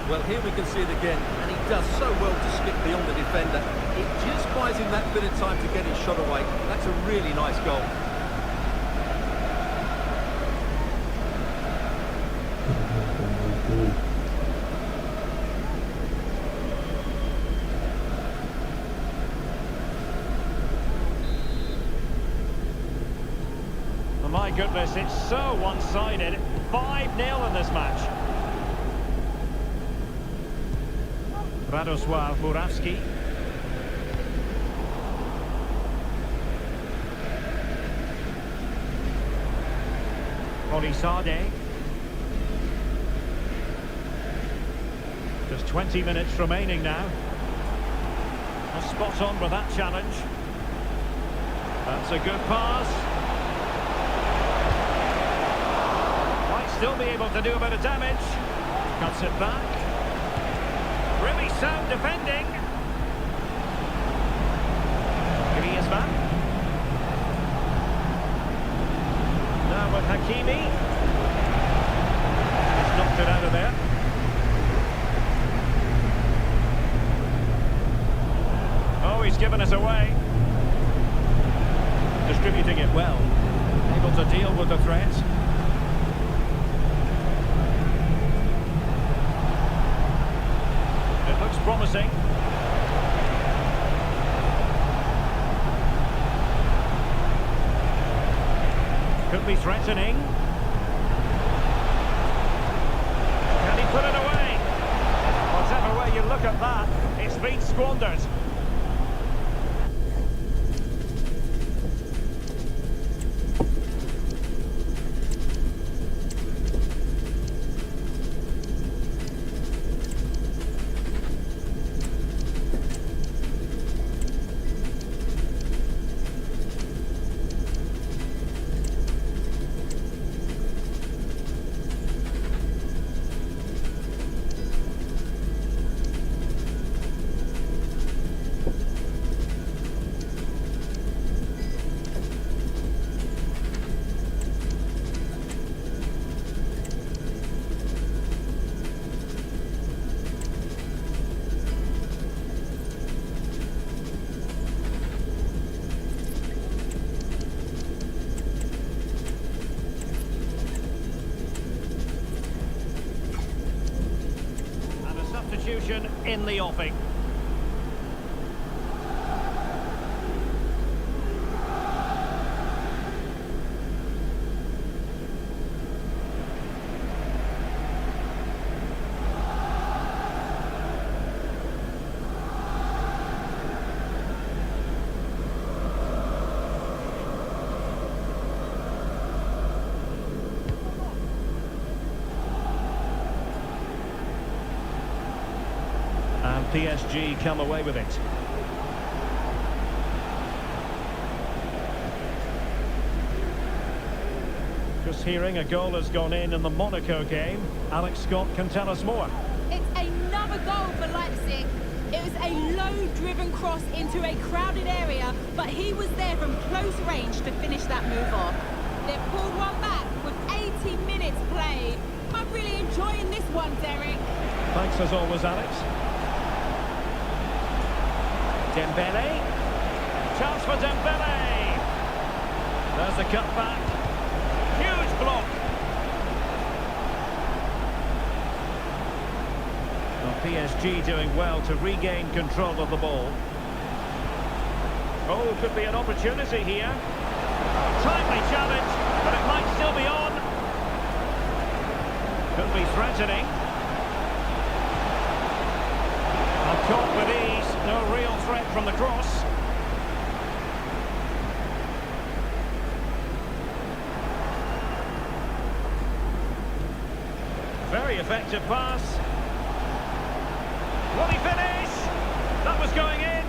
Well, here we can see it again, and he does so well to slip beyond the defender. It just buys him that bit of time to get his shot away. That's a really nice goal. Oh my goodness, it's so one-sided. 5-0 in this match. Radosław Murawski. Olisade. Just 20 minutes remaining now. A spot on with that challenge. That's a good pass. Might still be able to do a bit of damage. Cuts it back. Really sound defending. Griezmann. Now with Hakimi. He's knocked it out of there. he's given us away. Distributing it well. Able to deal with the threat. It looks promising. Could be threatening. Can he put it away? Whatever way you look at that, it's been squandered. Substitution in the offing. And PSG come away with it. Just hearing a goal has gone in the Monaco game. Alex Scott can tell us more. It's another goal for Leipzig. It was a low-driven cross into a crowded area, but he was there from close range to finish that move off. They've pulled one back with 80 minutes played. I'm really enjoying this one, Derek. Thanks as always, Alex. Dembele. Chance for Dembele. There's the cutback. Huge block. Well, PSG doing well to regain control of the ball. Oh, could be an opportunity here. Timely challenge, but it might still be on. Could be threatening. Caught with ease, no real threat from the cross. Very effective pass. Will he finish? That was going in.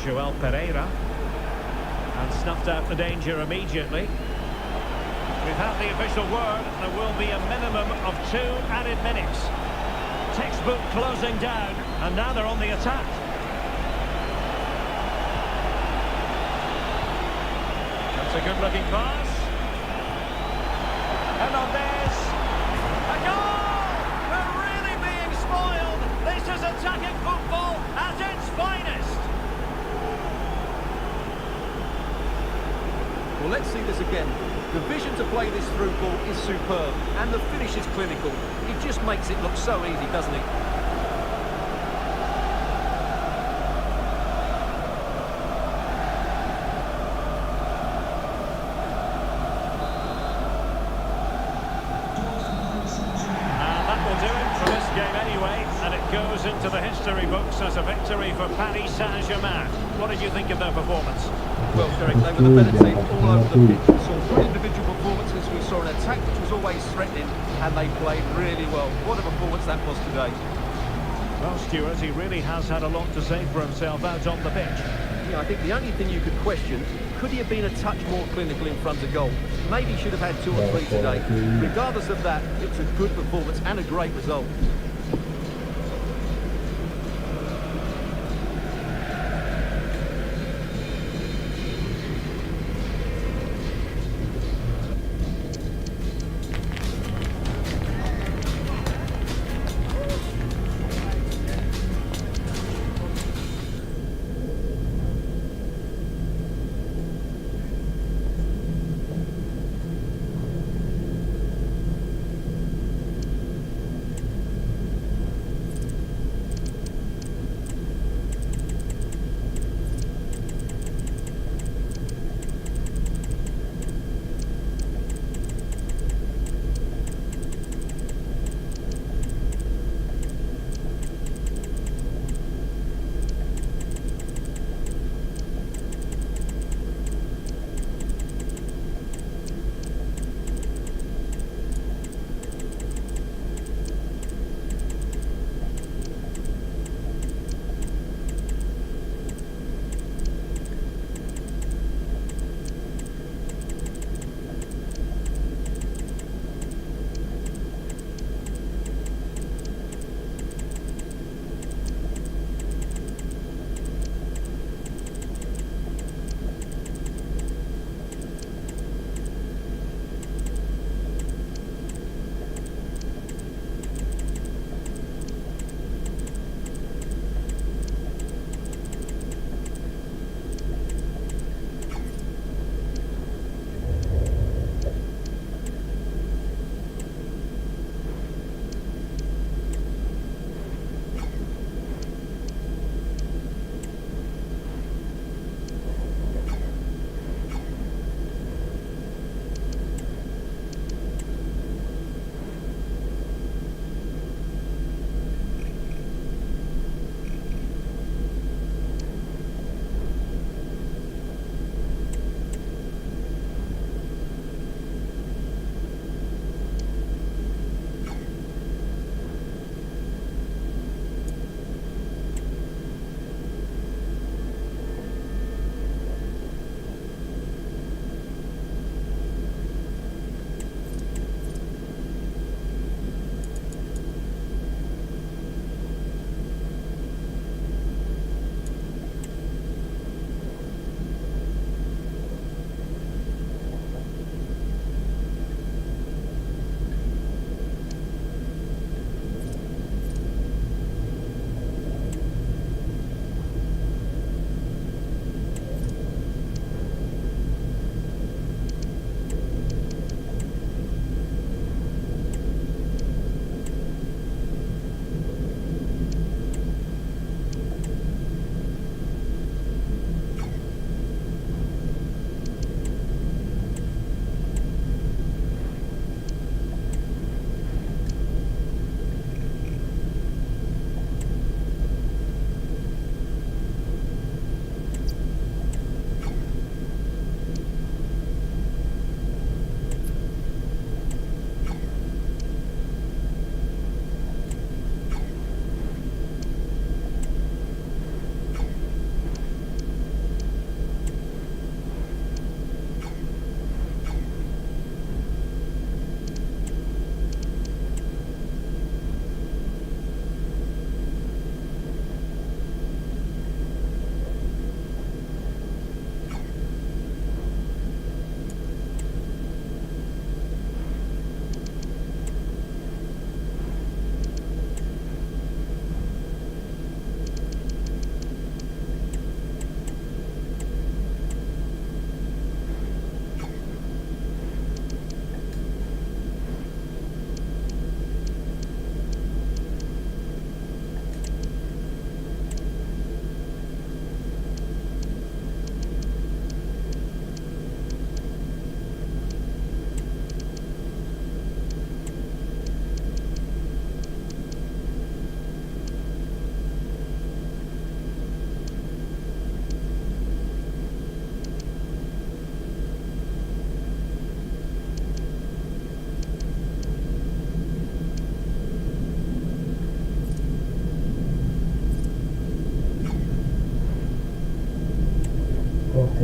Joel Pereira. And snuffed out the danger immediately. We've had the official word. There will be a minimum of 2 added minutes. Textbook closing down, and now they're on the attack. That's a good-looking pass. Hernandez. A goal! We're really being spoiled. This is attacking football at its finest. Well, let's see this again. The vision to play this through ball is superb, and the finish is clinical. It just makes it look so easy, doesn't it? And that will do it for this game anyway, and it goes into the history books as a victory for Paris Saint-Germain. What did you think of their performance? Well, Derek, they were the better team all over the pitch. We saw good individual performances, we saw an attack which was always threatening, and they played really well. What a performance that was today. Well, Stuart, he really has had a lot to say for himself out on the pitch. Yeah, I think the only thing you could question, could he have been a touch more clinical in front of goal? Maybe he should have had 2 or 3 today. Regardless of that, it's a good performance and a great result.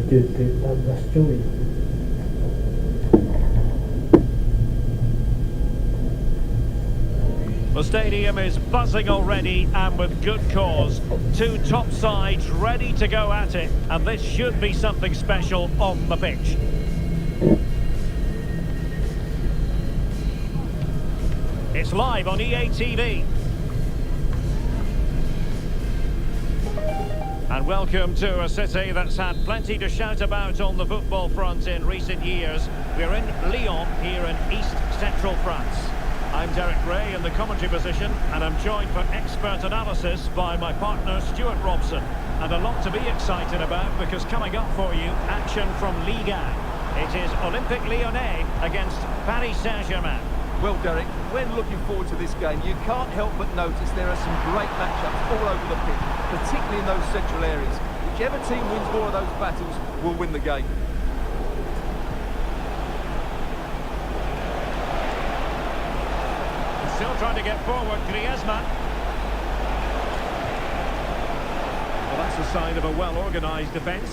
lanjut ke tablas cuy. The stadium is buzzing already, and with good cause. Two top sides ready to go at it, and this should be something special on the pitch. It's live on EA TV. And welcome to a city that's had plenty to shout about on the football front in recent years. We're in Lyon, here in East Central France. I'm Derek Ray in the commentary position, and I'm joined for expert analysis by my partner Stuart Robson. And a lot to be excited about, because coming up for you, action from Ligue 1. It is Olympique Lyonnais against Paris Saint-Germain. Well, Derek, when looking forward to this game, you can't help but notice there are some great matchups all over the pitch, particularly in those central areas. Whichever team wins more of those battles will win the game. Still trying to get forward, Griezmann. Well, that's a sign of a well-organised defence.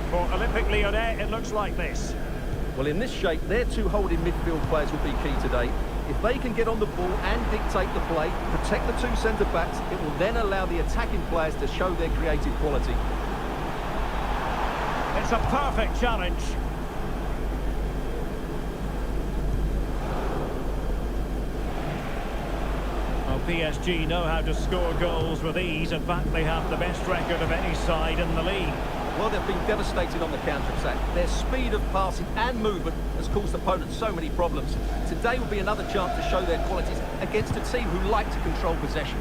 For Olympique Lyonnais, it looks like this. Well, in this shape, their two holding midfield players will be key today. If they can get on the ball and dictate the play, protect the two centre-backs, it will then allow the attacking players to show their creative quality. It's a perfect challenge. Well, PSG know how to score goals with ease. In fact, they have the best record of any side in the league. Well, they've been devastating on the counter-attack. Their speed of passing and movement has caused opponents so many problems. Today will be another chance to show their qualities against a team who like to control possession.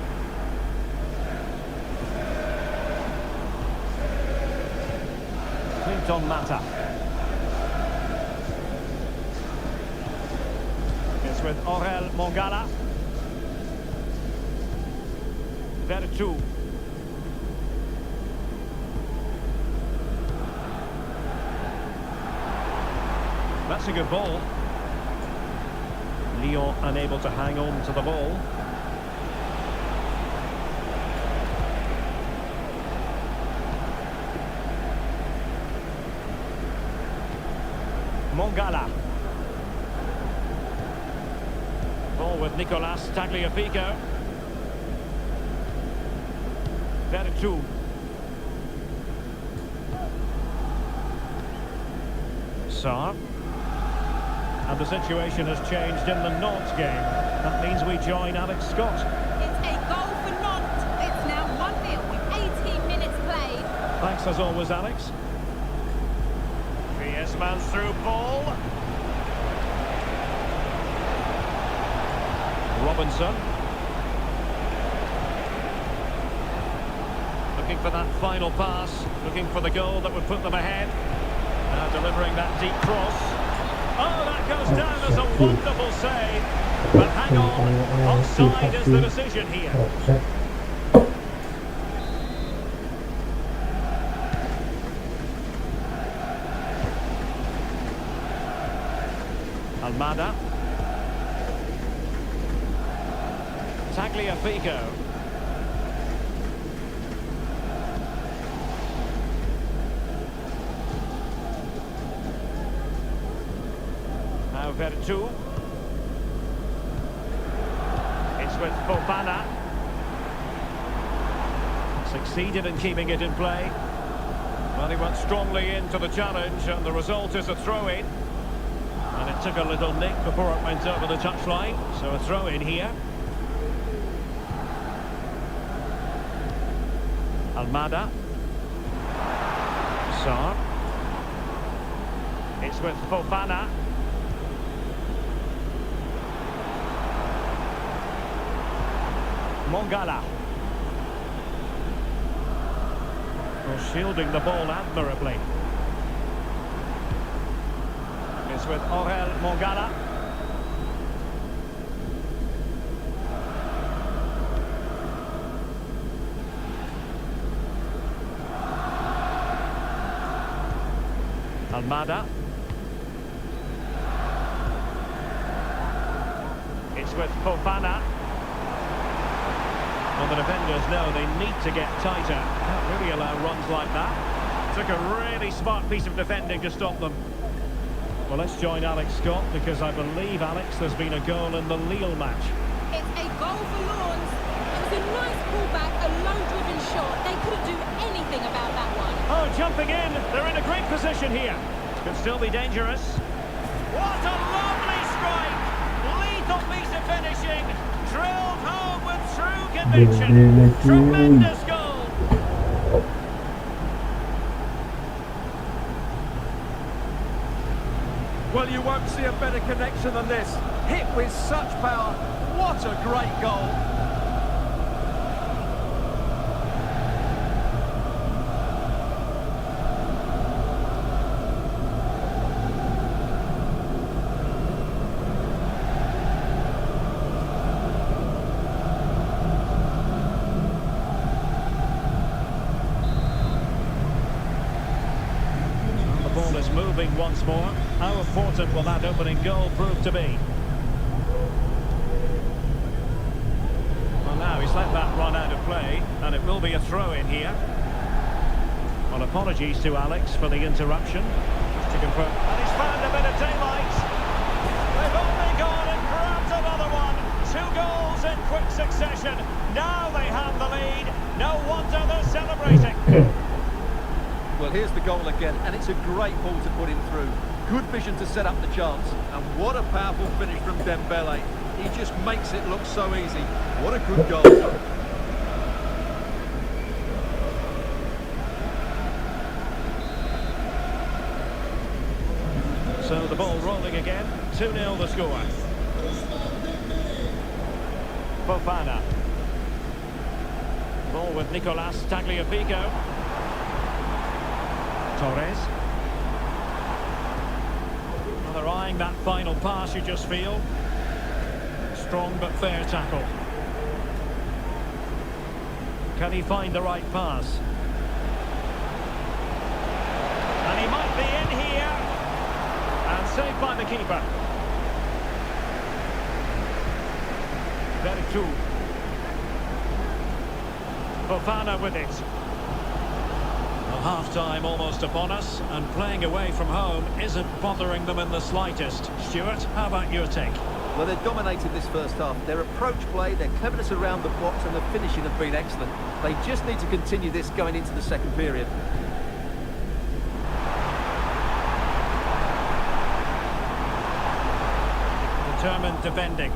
Clinton Mata. It's with Aurel Mangala. Vertu. That's a good ball. Lyon unable to hang on to the ball. Mangala. Ball with Nicolas Tagliafico. Vertu. Sarr. And the situation has changed in the Nantes game. That means we join Alex Scott. It's a goal for Nantes. It's now 1-0 with 18 minutes played. Thanks as always, Alex. Griezmann's through ball. Robinson. Looking for that final pass. Looking for the goal that would put them ahead. Now delivering that deep cross. Oh, that goes down as a wonderful save. But hang on, offside is the decision here. Almada. Tagliafico. Now Vertu. It's with Fofana. Succeeded in keeping it in play. Well, he went strongly into the challenge, and the result is a throw-in. And it took a little nick before it went over the touchline, so a throw-in here. Almada. Sarr. It's with Fofana. Mangala. Well, shielding the ball admirably. It's with Aurel Mangala. Almada. It's with Fofana. Well, the defenders know they need to get tighter. Can't really allow runs like that. Took a really smart piece of defending to stop them. Well, let's join Alex Scott, because I believe, Alex, there's been a goal in the Lille match. It's a goal for Lawns. It was a nice pullback, a low-driven shot. They couldn't do anything about that one. Oh, jumping in. They're in a great position here. Could still be dangerous. What a lovely strike! Lethal piece of finishing. Drilled home with true conviction. Tremendous goal. Well, you won't see a better connection than this. Hit with such power. What a great goal. The ball is moving once more. How important will that opening goal prove to be? Well, now he's let that run out of play, and it will be a throw in here. Well, apologies to Alex for the interruption. Just to confirm. And he's found a bit of daylight. They've only gone and grabbed another one. 2 goals in quick succession. Now they have the lead. No wonder they're celebrating. Well, here's the goal again, and it's a great ball to put him through. Good vision to set up the chance, and what a powerful finish from Dembele. He just makes it look so easy. What a good goal. So the ball rolling again. 2-0 the score. Fofana. Ball with Nicolas Tagliafico. Torres. Well, they're eyeing that final pass, you just feel. Strong but fair tackle. Can he find the right pass? And he might be in here. And saved by the keeper. Very true. Fofana with it. Well, half-time almost upon us, and playing away from home isn't bothering them in the slightest. Stuart, how about your take? Well, they've dominated this first half. Their approach play, their cleverness around the box, and the finishing have been excellent. They just need to continue this going into the second period. Determined defending.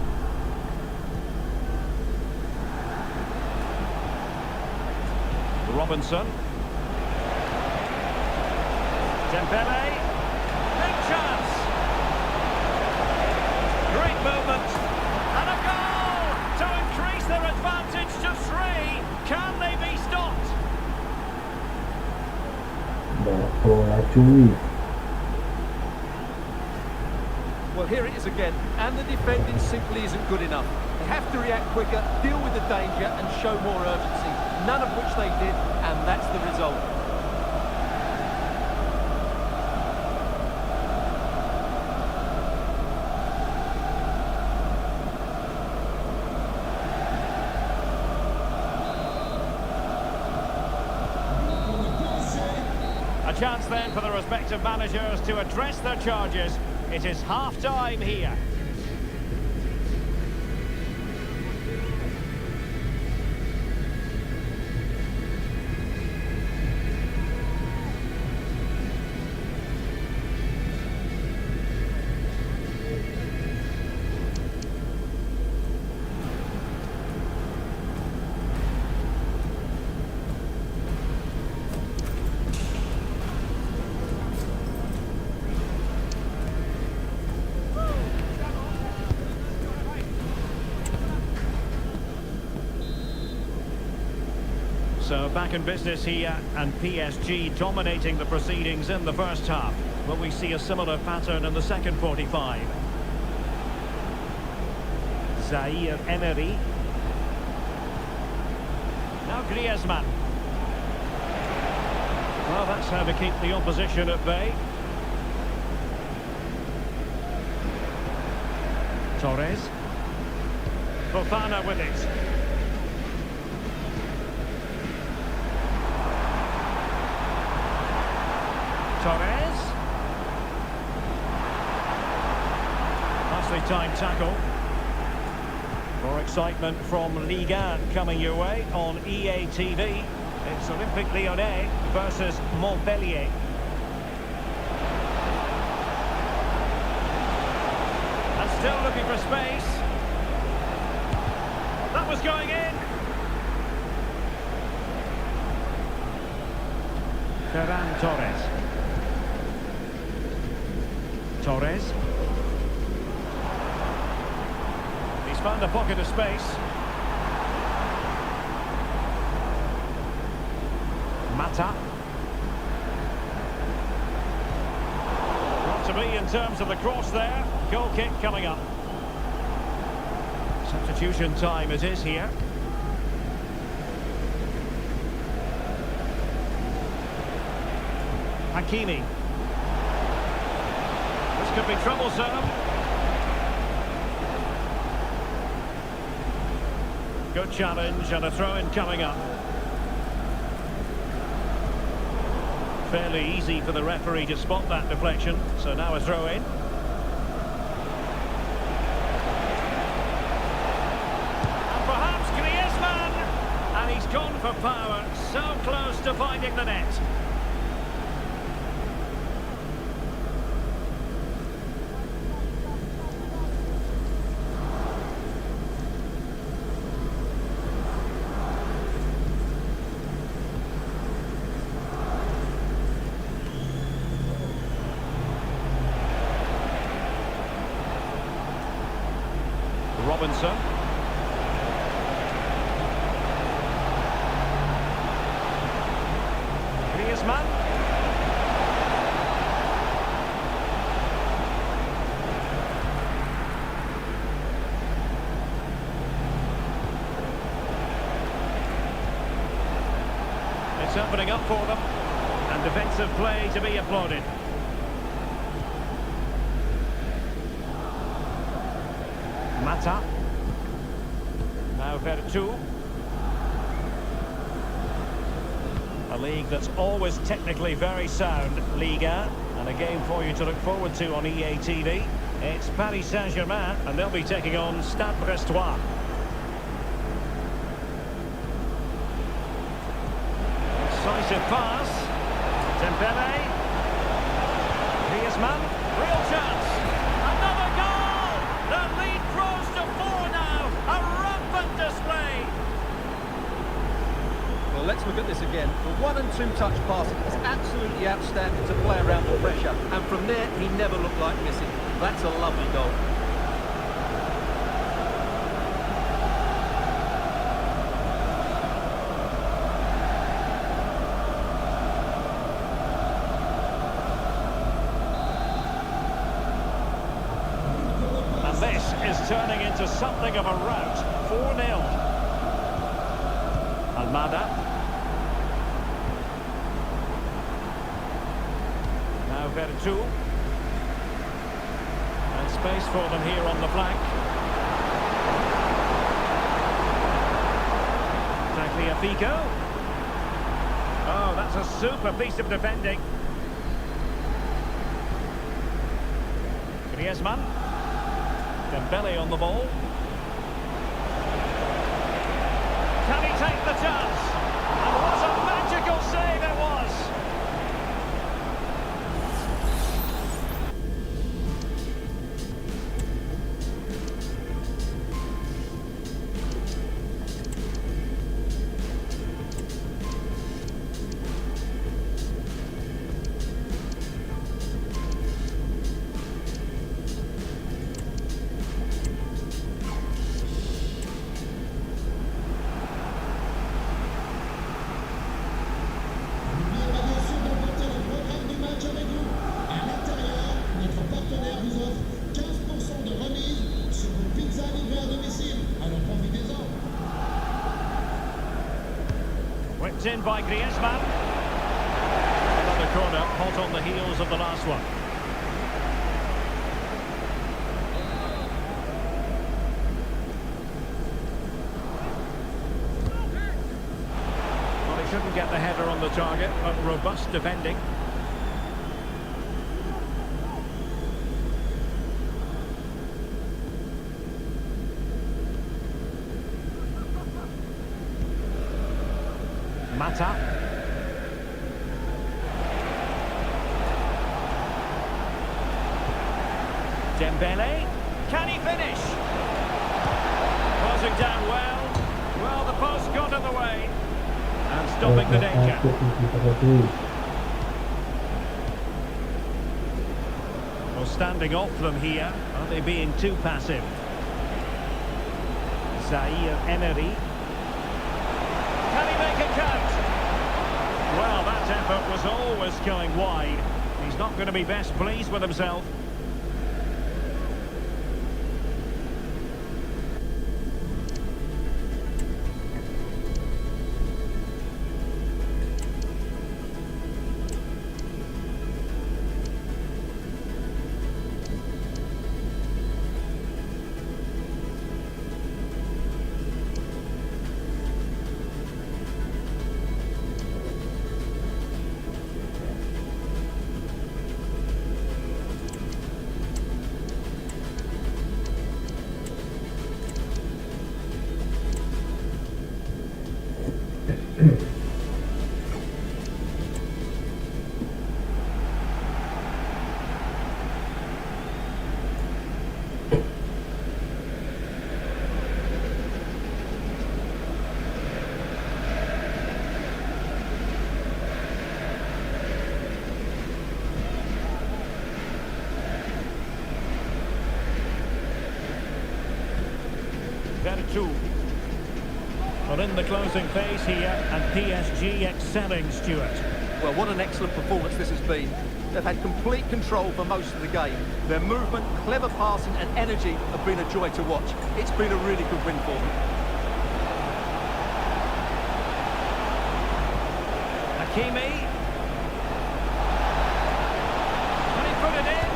Robinson. Dembele. Big chance. Great movement. And a goal to increase their advantage to 3. Can they be stopped? Bola cuy. Well, here it is again, and the defending simply isn't good enough. They have to react quicker, deal with the danger, and show more urgency. None of which they did, and that's the result. A chance then for the respective managers to address their charges. It is half-time here. So back in business here, and PSG dominating the proceedings in the first half. Will we see a similar pattern in the second 45? Zaire Emery. Now Griezmann. Well, that's how to keep the opposition at bay. Torres. Fofana with it. Torres. Nicely timed tackle. More excitement from Liga coming your way on EA TV. It's Olympique Lyonnais versus Montpellier. And still looking for space. That was going in. Ferran Torres. Torres. He's found a pocket of space. Mata. Not to be in terms of the cross there. Goal kick coming up. Substitution time it is here. Hakimi. This could be troublesome. Good challenge and a throw-in coming up. Fairly easy for the referee to spot that deflection, so now a throw-in. And perhaps Griezmann! And he's gone for power, so close to finding the net. Robinson. Griezmann. It's opening up for them, and defensive play to be applauded. Mata. Now Vertu. A league that's always technically very sound, Liga, and a game for you to look forward to on EA TV. It's Paris Saint-Germain, and they'll be taking on Stade Brestois. Decisive pass. Dembele. Griezmann. Real chance. Another goal! The lead grows to 4 now. A rampant display. Well, let's look at this again. The 1- and 2-touch passing is absolutely outstanding to play around the pressure. And from there, he never looked like missing. That's a lovely goal. And this is turning into something of a rout. 4-0. Almada. Now Vertu. And space for them here on the flank. Tagliafico. Oh, that's a super piece of defending. Griezmann. Dembele on the ball. Can he take the chance? And what a magical save it was! Whipped in by Griezmann. Another corner, hot on the heels of the last one. Well, he couldn't get the header on the target, but robust defending. Mata. Dembele. Can he finish? Closing down well. Well, the post got in the way. And stopping the danger. Well, standing off them here. Are they being too passive? Zaire Emery. Can he make it count? Well, that effort was always going wide. He's not going to be best pleased with himself. Well, in the closing phase here, and PSG excelling, Stuart. Well, what an excellent performance this has been. They've had complete control for most of the game. Their movement, clever passing and energy have been a joy to watch. It's been a really good win for them. Hakimi. Can he put it in?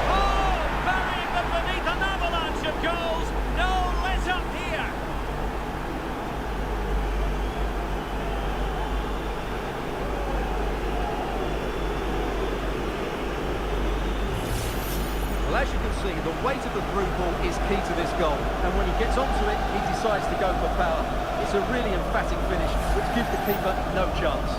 Oh, buried them beneath an avalanche of goals. No let up here. Well, as you can see, the weight of the through ball is key to this goal. And when he gets onto it, he decides to go for power. It's a really emphatic finish, which gives the keeper no chance.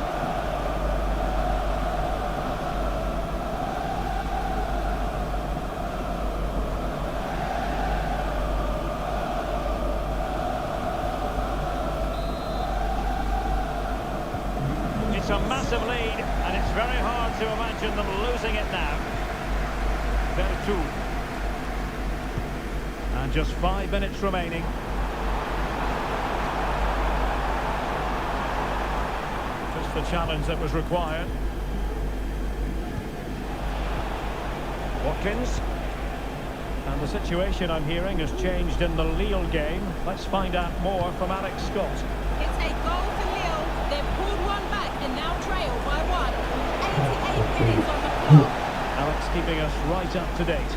It's a massive lead, and it's very hard to imagine them losing it now. Vertu. And just 5 minutes remaining. Just the challenge that was required. Watkins. And the situation, I'm hearing, has changed in the Lille game. Let's find out more from Alex Scott. It's a goal for Lille. They've pulled one back and now trail by one. 88 minutes on the clock. Alex keeping us right up to date.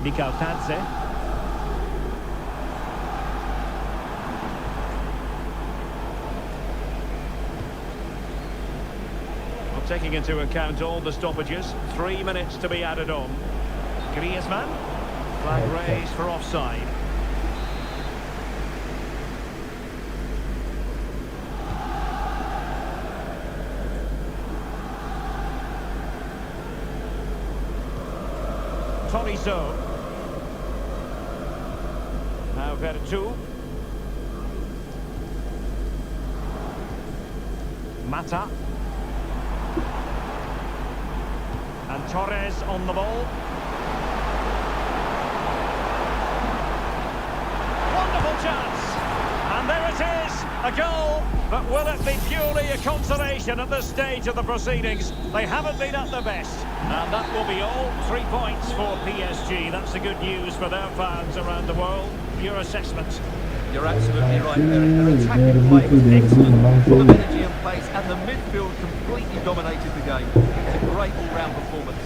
Mikal Tadze. Well, taking into account all the stoppages, 3 minutes to be added on. Griezmann. Flag raised for offside. Tolisso. Now Vertu. Mata. And Torres on the ball. Wonderful chance. And there it is, a goal. But will it be purely a consolation at this stage of the proceedings? They haven't been at their best. And that will be all. 3 points for PSG. That's the good news for their fans around the world. Your assessment? You're absolutely right, Eric. Their attacking play was excellent, full of energy and pace, and the midfield completely dominated the game. It's a great all-round performance.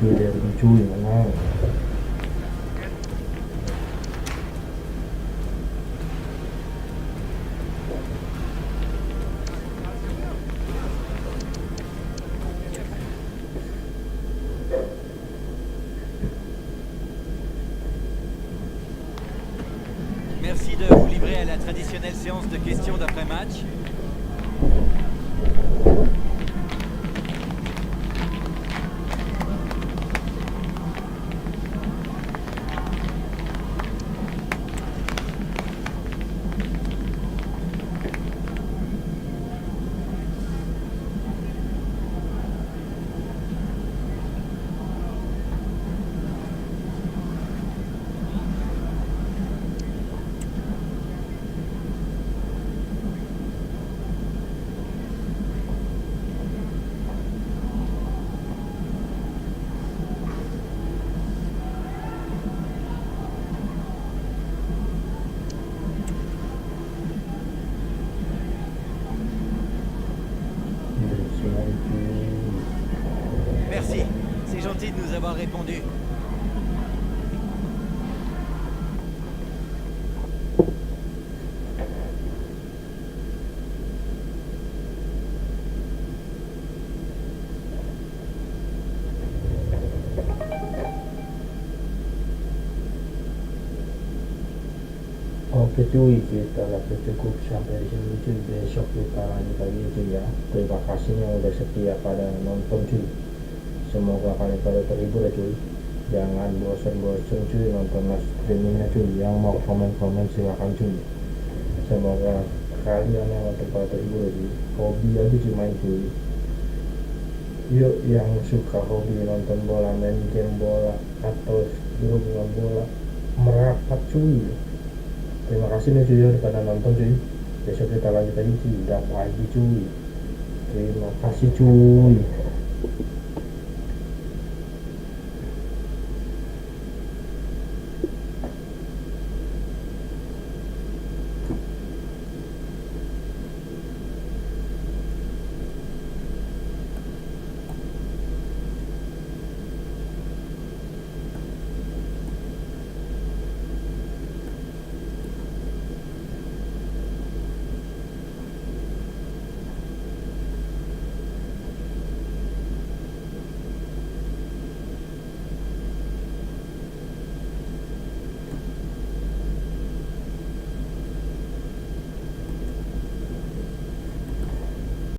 Cuy dari cuy menang. Merci de vous livrer à la traditionnelle séance de questions d'après-match. Merci, c'est gentil de nous avoir répondu. Oke cuy, kita lagi cukup sampai di sini cuy. Besok kita lanjut lagi cuy ya. Terima kasih yang udah setia pada nonton cuy. Semoga kalian pada terhibur ya cuy. Jangan bosan-bosan cuy nonton streamingnya cuy. Yang mau komen-komen silakan cuy. Semoga kalian yang pada terhibur ya cuy. Hobi aja cuy main cuy. Yuk yang suka hobi nonton bola, main game bola atau berhubungan bola, merapat cuy. Terima kasih nih cuy udah pada nonton cuy. Besok kita lanjut lagi cuy. Udah pagi cuy. Terima kasih cuy.